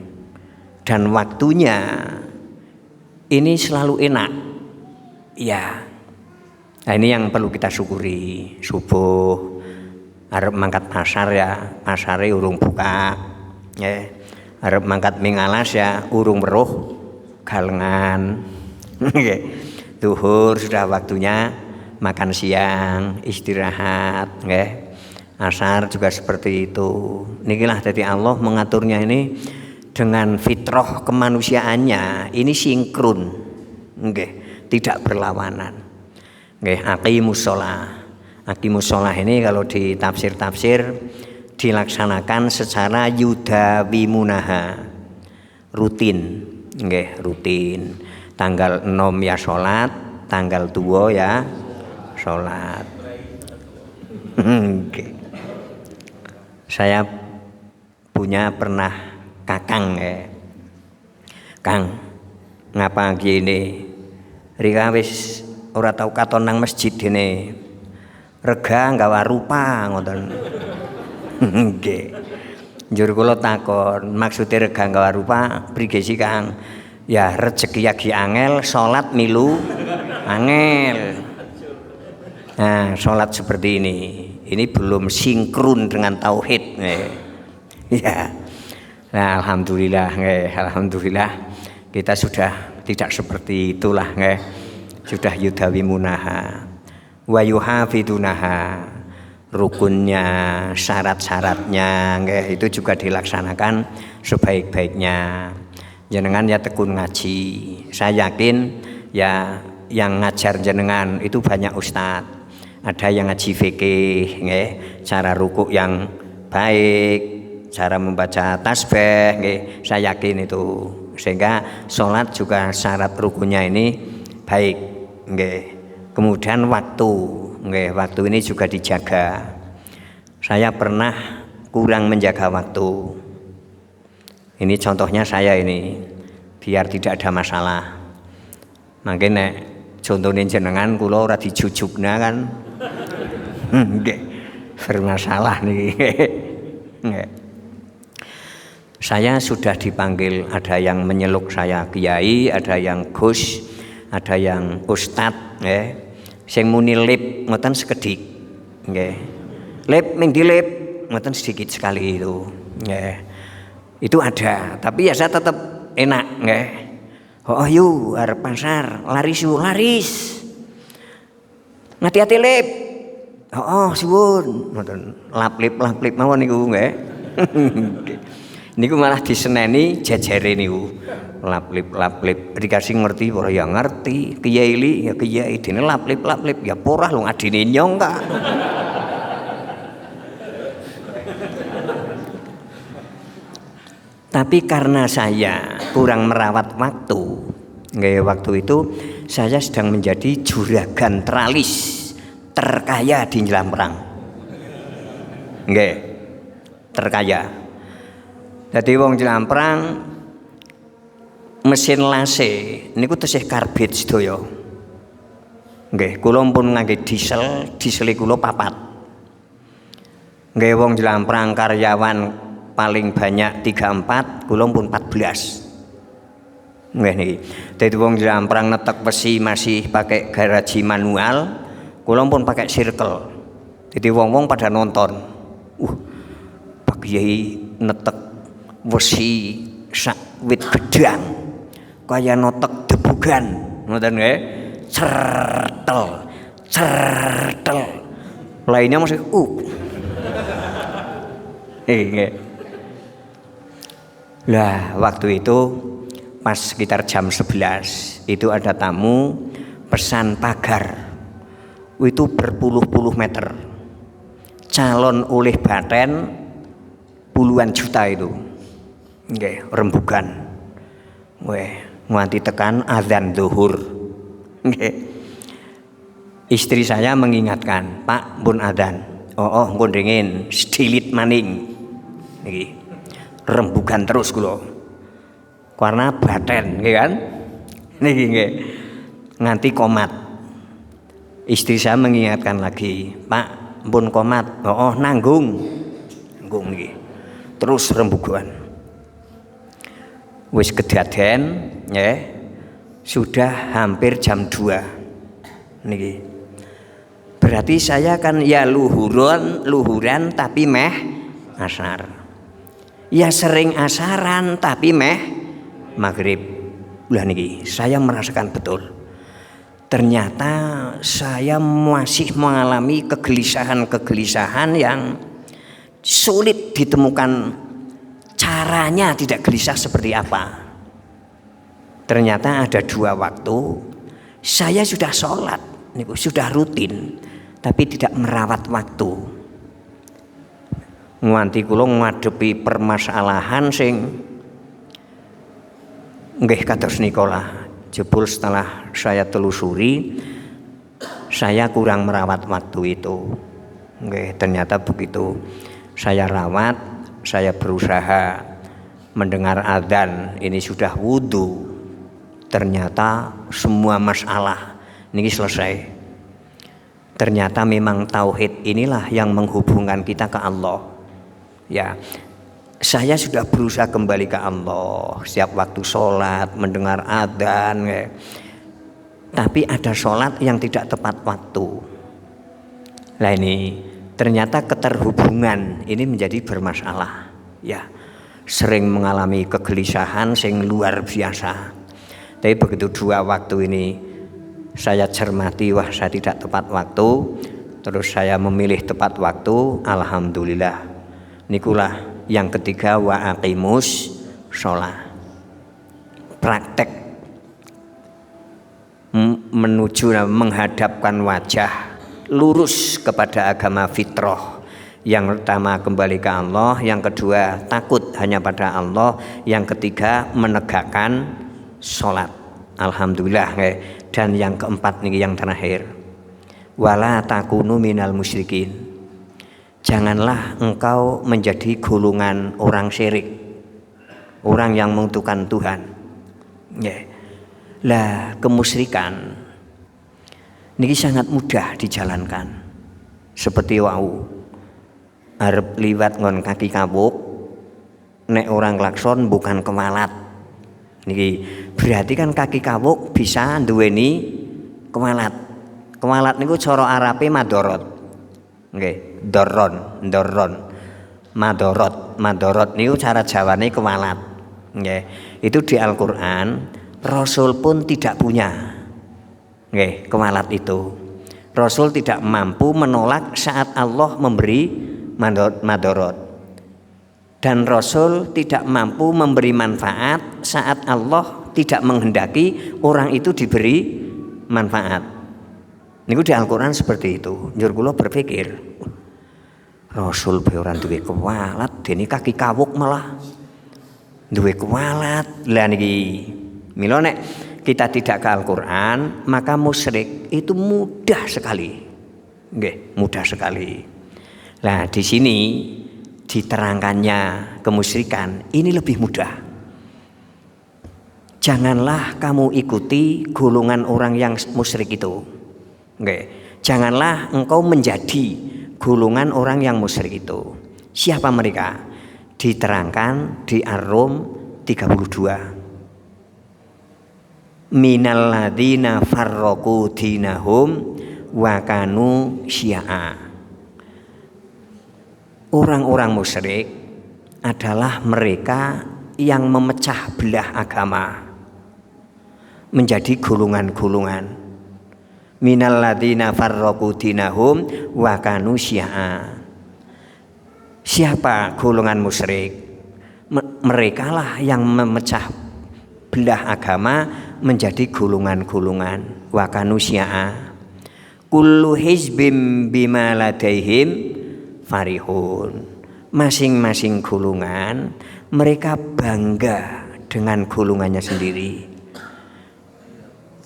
Dan waktunya ini selalu enak. Ya. Nah ini yang perlu kita syukuri. Subuh arep mangkat pasar ya, pasare urung buka. Ya. Arep mangkat mingalas ya, urung weruh galengan. Zuhur sudah waktunya makan siang, istirahat, nggih. Asar juga seperti itu. Nikilah jadi Allah mengaturnya ini dengan fitrah kemanusiaannya. Ini sinkron, nggih, tidak berlawanan. Nggih, aqimus shalah. Aqimus shalah ini kalau di tafsir-tafsir dilaksanakan secara yudawimunaha, rutin, nggih, rutin. Tanggal 6 ya salat, tanggal 2 ya sholat. Saya punya pernah kakang Kang, ngapa gini? Rika wis ora tau katon nang masjid dene. Rega nggawa rupa ngoten. Nggih. Njur kula takon, maksude rega nggawa rupa prige sih Kang? Ya rezeki lagi angel, salat milu angel. Nah, sholat seperti ini belum sinkron dengan tauhid. Ya, nah, alhamdulillah kita sudah tidak seperti itulah, sudah yudawimunaha, wa yuhafidunaha, rukunnya, syarat-syaratnya, itu juga dilaksanakan sebaik-baiknya. Jenengan ya tekun ngaji, saya yakin ya yang ngajar jenengan itu banyak ustadz. Ada yang ngaji fikih, cara rukuk yang baik, cara membaca tasbih, saya yakin itu. Sehingga sholat juga syarat rukunnya ini baik. Kemudian waktu nggih, waktu ini juga dijaga. Saya pernah kurang menjaga waktu. Ini contohnya saya ini, biar tidak ada masalah. Mangke nek contone jenengan kula ora dijujugna kan. Nggih. Bermasalah nih. Nggih. Saya sudah dipanggil, ada yang menyeluk saya kiai, ada yang gus, ada yang ustad, nggih. Sing muni lip ngoten sekedhik. Nggih. Lip ming dilip ngoten sedikit sekali itu. Nggih. Itu ada, tapi ya saya tetap enak, nggih. Oh yu arep pasar, laris yu, laris. Ngati-ati lip. Oh suwun, ngoten. Lap-lip mawon niku nggih. Niku malah diseneni jajare niku. Lap-lip dikasih ngerti ora ya ngerti, kiai li ya kiai dene lap-lip ya porah lho adine nyong kak. Tapi karena saya kurang merawat waktu, nggih, waktu itu saya sedang menjadi juragan tralis terkaya di Jelamprang. Nggih, terkaya. Dadi wong Jelamprang mesin lase niku tesih karbit sedaya. Nggih, kula pun ngangge diesel kula 4. Nggih, wong Jelamprang karyawan paling banyak 34, kula pun 14. Nggih niki. Dadi wong Jelamprang netek besi masih pakai garaji manual, kula pun pakai circle. Jadi wong-wong pada nonton. Pak Kiai netek besi sak wit gedang kaya notek debugan, ngoten nggih. Certel. Lainnya masih nggih. Lah, waktu itu pas sekitar jam 11 itu ada tamu pesan pagar. Itu berpuluh-puluh meter. Calon oleh Baten puluhan juta itu. Nggih, rembugan. Weh, nganti tekan azan zuhur. Nggih. Istri saya mengingatkan, "Pak, pun adzan." Oh, pun dingin, sedilit maning. Niki. Rembugan terus kula. Karena Baten, nggih kan? Niki nggih. Nganti komat. Istri saya mengingatkan lagi, "Pak, pun komat." Oh, nanggung nggih. Terus rembugan. Wis kedaden, nggih. Sudah hampir jam 2. Niki. Berarti saya kan ya luhuran tapi meh asar. Ya sering asaran tapi meh maghrib. Lah niki, saya merasakan betul. Ternyata saya masih mengalami kegelisahan yang sulit ditemukan caranya tidak gelisah seperti apa. Ternyata ada 2 waktu saya sudah sholat, niku sudah rutin, tapi tidak merawat waktu. Nganti kula ngadepi permasalahan sing nggih kados nikola. Jebul setelah saya telusuri, saya kurang merawat waktu itu. Nggih, ternyata begitu. Saya rawat, saya berusaha mendengar adzan, ini sudah wudu. Ternyata semua masalah ini selesai. Ternyata memang tauhid inilah yang menghubungkan kita ke Allah. Ya, saya sudah berusaha kembali ke Allah setiap waktu sholat, mendengar adzan, ya. Tapi ada sholat yang tidak tepat waktu. Nah ini ternyata keterhubungan ini menjadi bermasalah. Ya, sering mengalami kegelisahan sing luar biasa. Tapi begitu 2 waktu ini saya cermati, wah saya tidak tepat waktu. Terus saya memilih tepat waktu, alhamdulillah. Nikulah yang ketiga, wa aqimus sholat. Praktek menuju menghadapkan wajah lurus kepada agama fitrah. Yang pertama kembali ke Allah, yang kedua takut hanya pada Allah, yang ketiga menegakkan sholat. Alhamdulillah. Dan yang keempat nih yang terakhir, wala takunu minal musyrikin. Janganlah engkau menjadi golongan orang syirik, orang yang menentukan Tuhan. Lah kemusyrikan niki sangat mudah dijalankan. Seperti wau arep liwat ngon kaki kawuk, nek orang klakson bukan kewalat. Niki berarti kan kaki kawuk bisa duweni kewalat. Kewalat niku cara Arabe madorot. Nggih, doron. Madorot niku cara Jawane kewalat. Nggih. Itu di Al-Qur'an Rasul pun tidak punya. Nggih, kewalat itu. Rasul tidak mampu menolak saat Allah memberi madorot. Dan Rasul tidak mampu memberi manfaat saat Allah tidak menghendaki orang itu diberi manfaat. Niku di Al-Qur'an seperti itu. Njur kula berpikir, Rasul be ora duwe kewalat, dene kaki kawuk malah duwe kewalat. Lah niki mila nek kita tidak ke Al-Qur'an, maka musyrik itu mudah sekali. Nggih, mudah sekali. Nah, di sini diterangkannya kemusyrikan ini lebih mudah. Janganlah kamu ikuti golongan orang yang musyrik itu. Nggih. Janganlah engkau menjadi golongan orang yang musyrik itu. Siapa mereka? Diterangkan di Ar-Rum 32. Minal ladzina farraqu dinahum wa kanu syi'a. Orang-orang musyrik adalah mereka yang memecah belah agama menjadi golongan-golongan. Minal ladzina farraqu dinahum wa kanu syi'a. Siapa golongan musyrik? Merekalah yang memecah belah agama menjadi golongan-golongan. Wa kanu syi'a. Kullu hizbim bima ladaihim farihun. Masing-masing golongan mereka bangga dengan golongannya sendiri.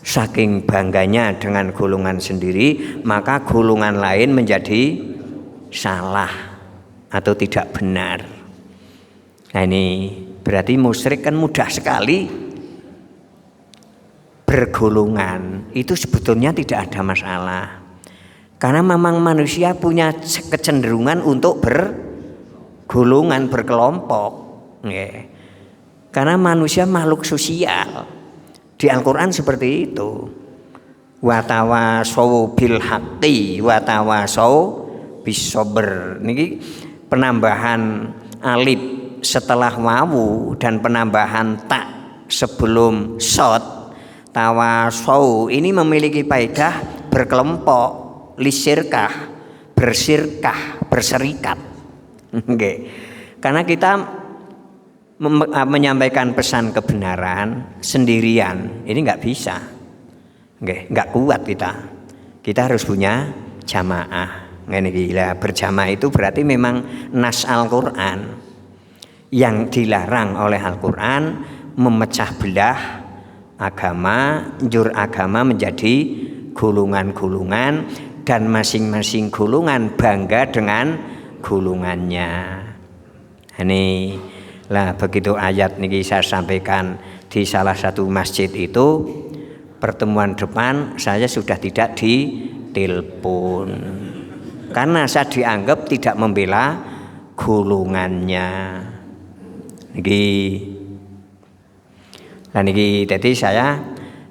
Saking bangganya dengan golongan sendiri, maka golongan lain menjadi salah atau tidak benar. Nah ini berarti musyrik kan mudah sekali bergolongan. Itu sebetulnya tidak ada masalah. Karena memang manusia punya kecenderungan untuk bergolongan, berkelompok. Karena manusia makhluk sosial. Di Al-Qur'an seperti itu. Wa tawasau bil haqqi wa tawasau bis sabr. Niki penambahan alif setelah wawu dan penambahan tak sebelum shad. Tawasau ini memiliki faedah berkelompok, lisirkah, berserikat. Nggih. Karena kita menyampaikan pesan kebenaran sendirian ini nggak bisa, nggak kuat kita harus punya jamaah. Gila, berjamaah itu berarti memang nas Al-Qur'an yang dilarang oleh Al-Qur'an memecah belah agama, njur agama menjadi golongan-golongan dan masing-masing golongan bangga dengan golongannya. Ini lah begitu ayat niki saya sampaikan di salah satu masjid itu, pertemuan depan saya sudah tidak ditelepon karena saya dianggap tidak membela golongannya. Niki lah niki jadi saya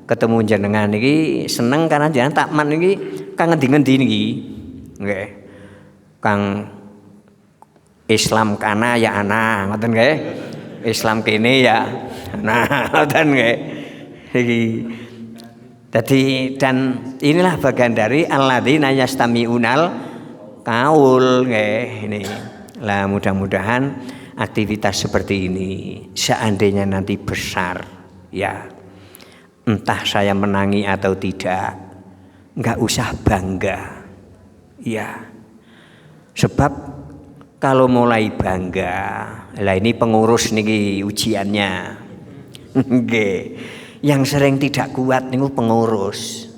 ketemu jenengan niki seneng karena jenengan takman niki kang ngendi-ngendi niki. Nggih. Kang Islam kana ya ana, ngoten nggih. Islam kene ya ana, ngoten nggih. Iki. Jadi dan inilah bagian dari alladzina yastami'unal qaul nggih ini. Lah mudah-mudahan aktivitas seperti ini seandainya nanti besar ya. Entah saya menangi atau tidak, enggak usah bangga. Ya. Sebab kalau mulai bangga, lah ini pengurus niki ujiannya. Nggih. Yang sering tidak kuat niku pengurus.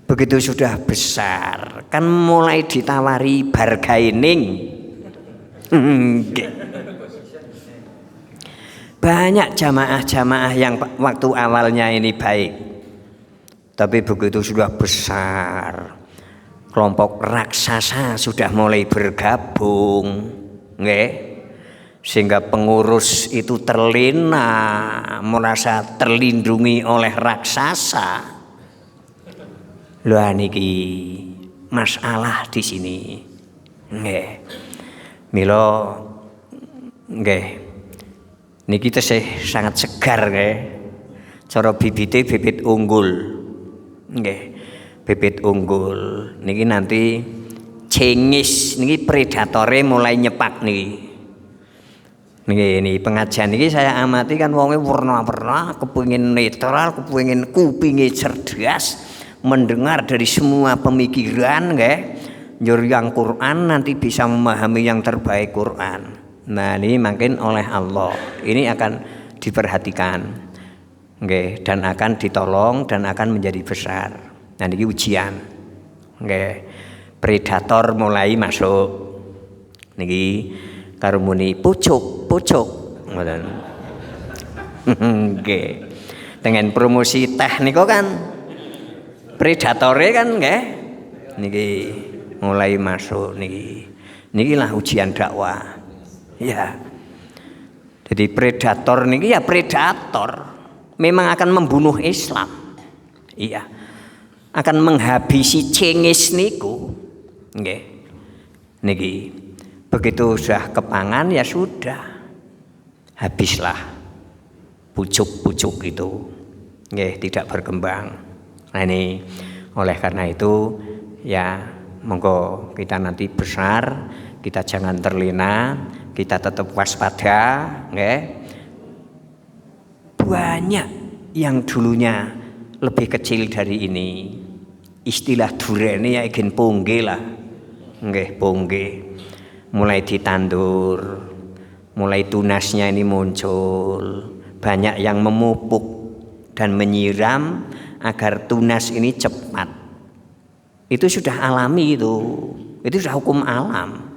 Begitu sudah besar kan mulai ditawari bargaining. Banyak jamaah-jamaah yang waktu awalnya ini baik, tapi begitu sudah besar, kelompok raksasa sudah mulai bergabung, sehingga pengurus itu terlena, merasa terlindungi oleh raksasa. Lha niki masalah di sini, Milo, niki tesih sangat segar, cara bibite bibit unggul, bibit unggul. Niki nanti cengis, niki predatore mulai nyepak niki. Ini pengajian ini saya amati kan wonge warna-warna, kepengin netral, kepengin kupinge cerdas, mendengar dari semua pemikiran, njur yang Quran nanti bisa memahami yang terbaik Quran. Nah ini makin oleh Allah ini akan diperhatikan, dan akan ditolong dan akan menjadi besar. Nah ini ujian, predator mulai masuk, niki karo muni pucuk, ngoten. Dengan promosi teh niku kan predatore kan niki mulai masuk niki. Nikilah ujian dakwah. Ya. Jadi predator niki ya predator. Memang akan membunuh Islam. Iya. Akan menghabisi cengis niku. Niki. Begitu sudah kepangan ya sudah, habislah pucuk-pucuk itu, tidak berkembang. Nah ini oleh karena itu ya monggo kita nanti besar, kita jangan terlena, kita tetap waspada, Banyak yang dulunya lebih kecil dari ini, istilah durene ya ingin pongge lah, pongge. Mulai ditandur, mulai tunasnya ini muncul, banyak yang memupuk dan menyiram agar tunas ini cepat. Itu sudah alami itu sudah hukum alam.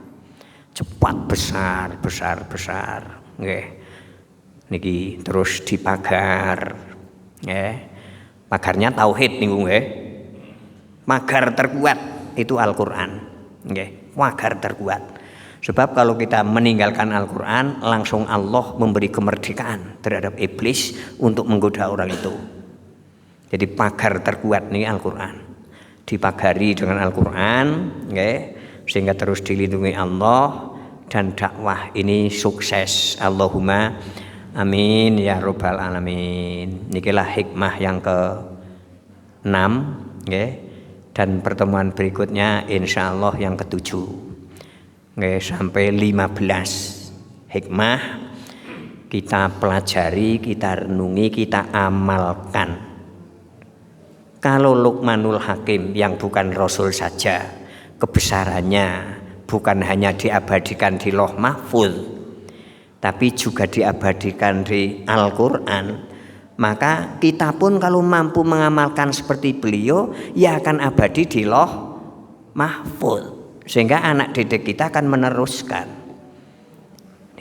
Cepat besar, niki terus dipagar, pagarnya tauhid niku pagar terkuat itu Al-Qur'an, pagar terkuat. Sebab kalau kita meninggalkan Al-Quran, langsung Allah memberi kemerdekaan terhadap iblis untuk menggoda orang itu. Jadi pagar terkuat nih Al-Quran, dipagari dengan Al-Quran, sehingga terus dilindungi Allah dan dakwah ini sukses. Allahumma amin ya robbal alamin. Inilah hikmah yang ke-6, dan pertemuan berikutnya insya Allah yang ke-7. Sampai 15 hikmah kita pelajari, kita renungi, kita amalkan. Kalau Luqmanul Hakim yang bukan Rasul saja, kebesarannya bukan hanya diabadikan di Lauh Mahfuz, tapi juga diabadikan di Al-Quran, maka kita pun kalau mampu mengamalkan seperti beliau, ya akan abadi di Lauh Mahfuz. Sehingga anak didik kita akan meneruskan.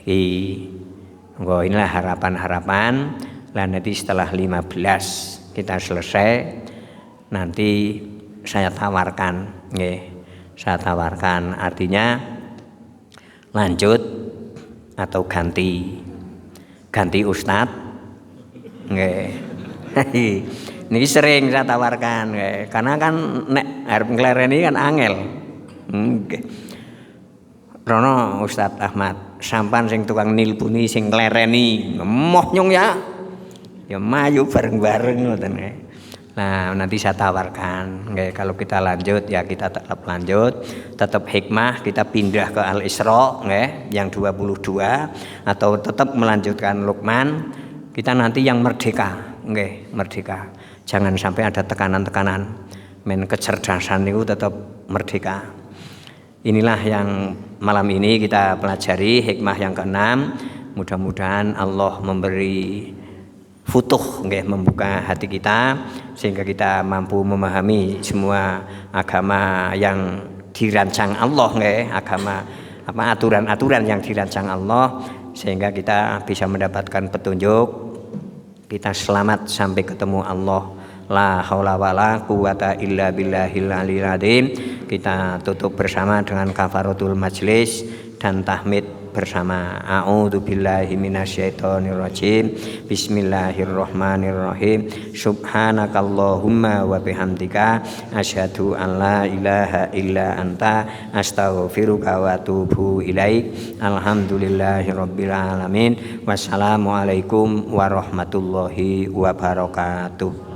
Inilah harapan-harapan. Lah nanti setelah 15 kita selesai, nanti saya tawarkan, saya tawarkan artinya lanjut atau ganti ustadz, Ini sering saya tawarkan, karena kan nek arep nglereni kan angel. Rono Ustadz Ahmad, sampan sing tukang nilpuni sing nglereni, emoh nyong ya maju bareng-bareng ngoten. Nah, nanti saya tawarkan, kalau kita lanjut ya kita tetap lanjut, tetap hikmah kita pindah ke Al-Isra, yang 22, atau tetap melanjutkan Luqman, kita nanti yang merdeka, merdeka. Jangan sampai ada tekanan-tekanan, kecerdasan itu tetap merdeka. Inilah yang malam ini kita pelajari, hikmah yang ke-6. Mudah-mudahan Allah memberi futuh nggih, membuka hati kita sehingga kita mampu memahami semua agama yang dirancang Allah nggih, agama aturan-aturan yang dirancang Allah, sehingga kita bisa mendapatkan petunjuk, kita selamat sampai ketemu Allah. La haula wala quwata illa billahil aliyil azim. Kita tutup bersama dengan kafaratul majlis dan tahmid bersama. A'udzubillahi minasyaitonirrajim. Bismillahirrahmanirrahim. Subhanakallahumma wa bihamdika asyhadu an la ilaha illa anta astaghfiruka wa atubu ilaik. Alhamdulillahirabbil alamin. Wassalamualaikum warahmatullahi wabarakatuh.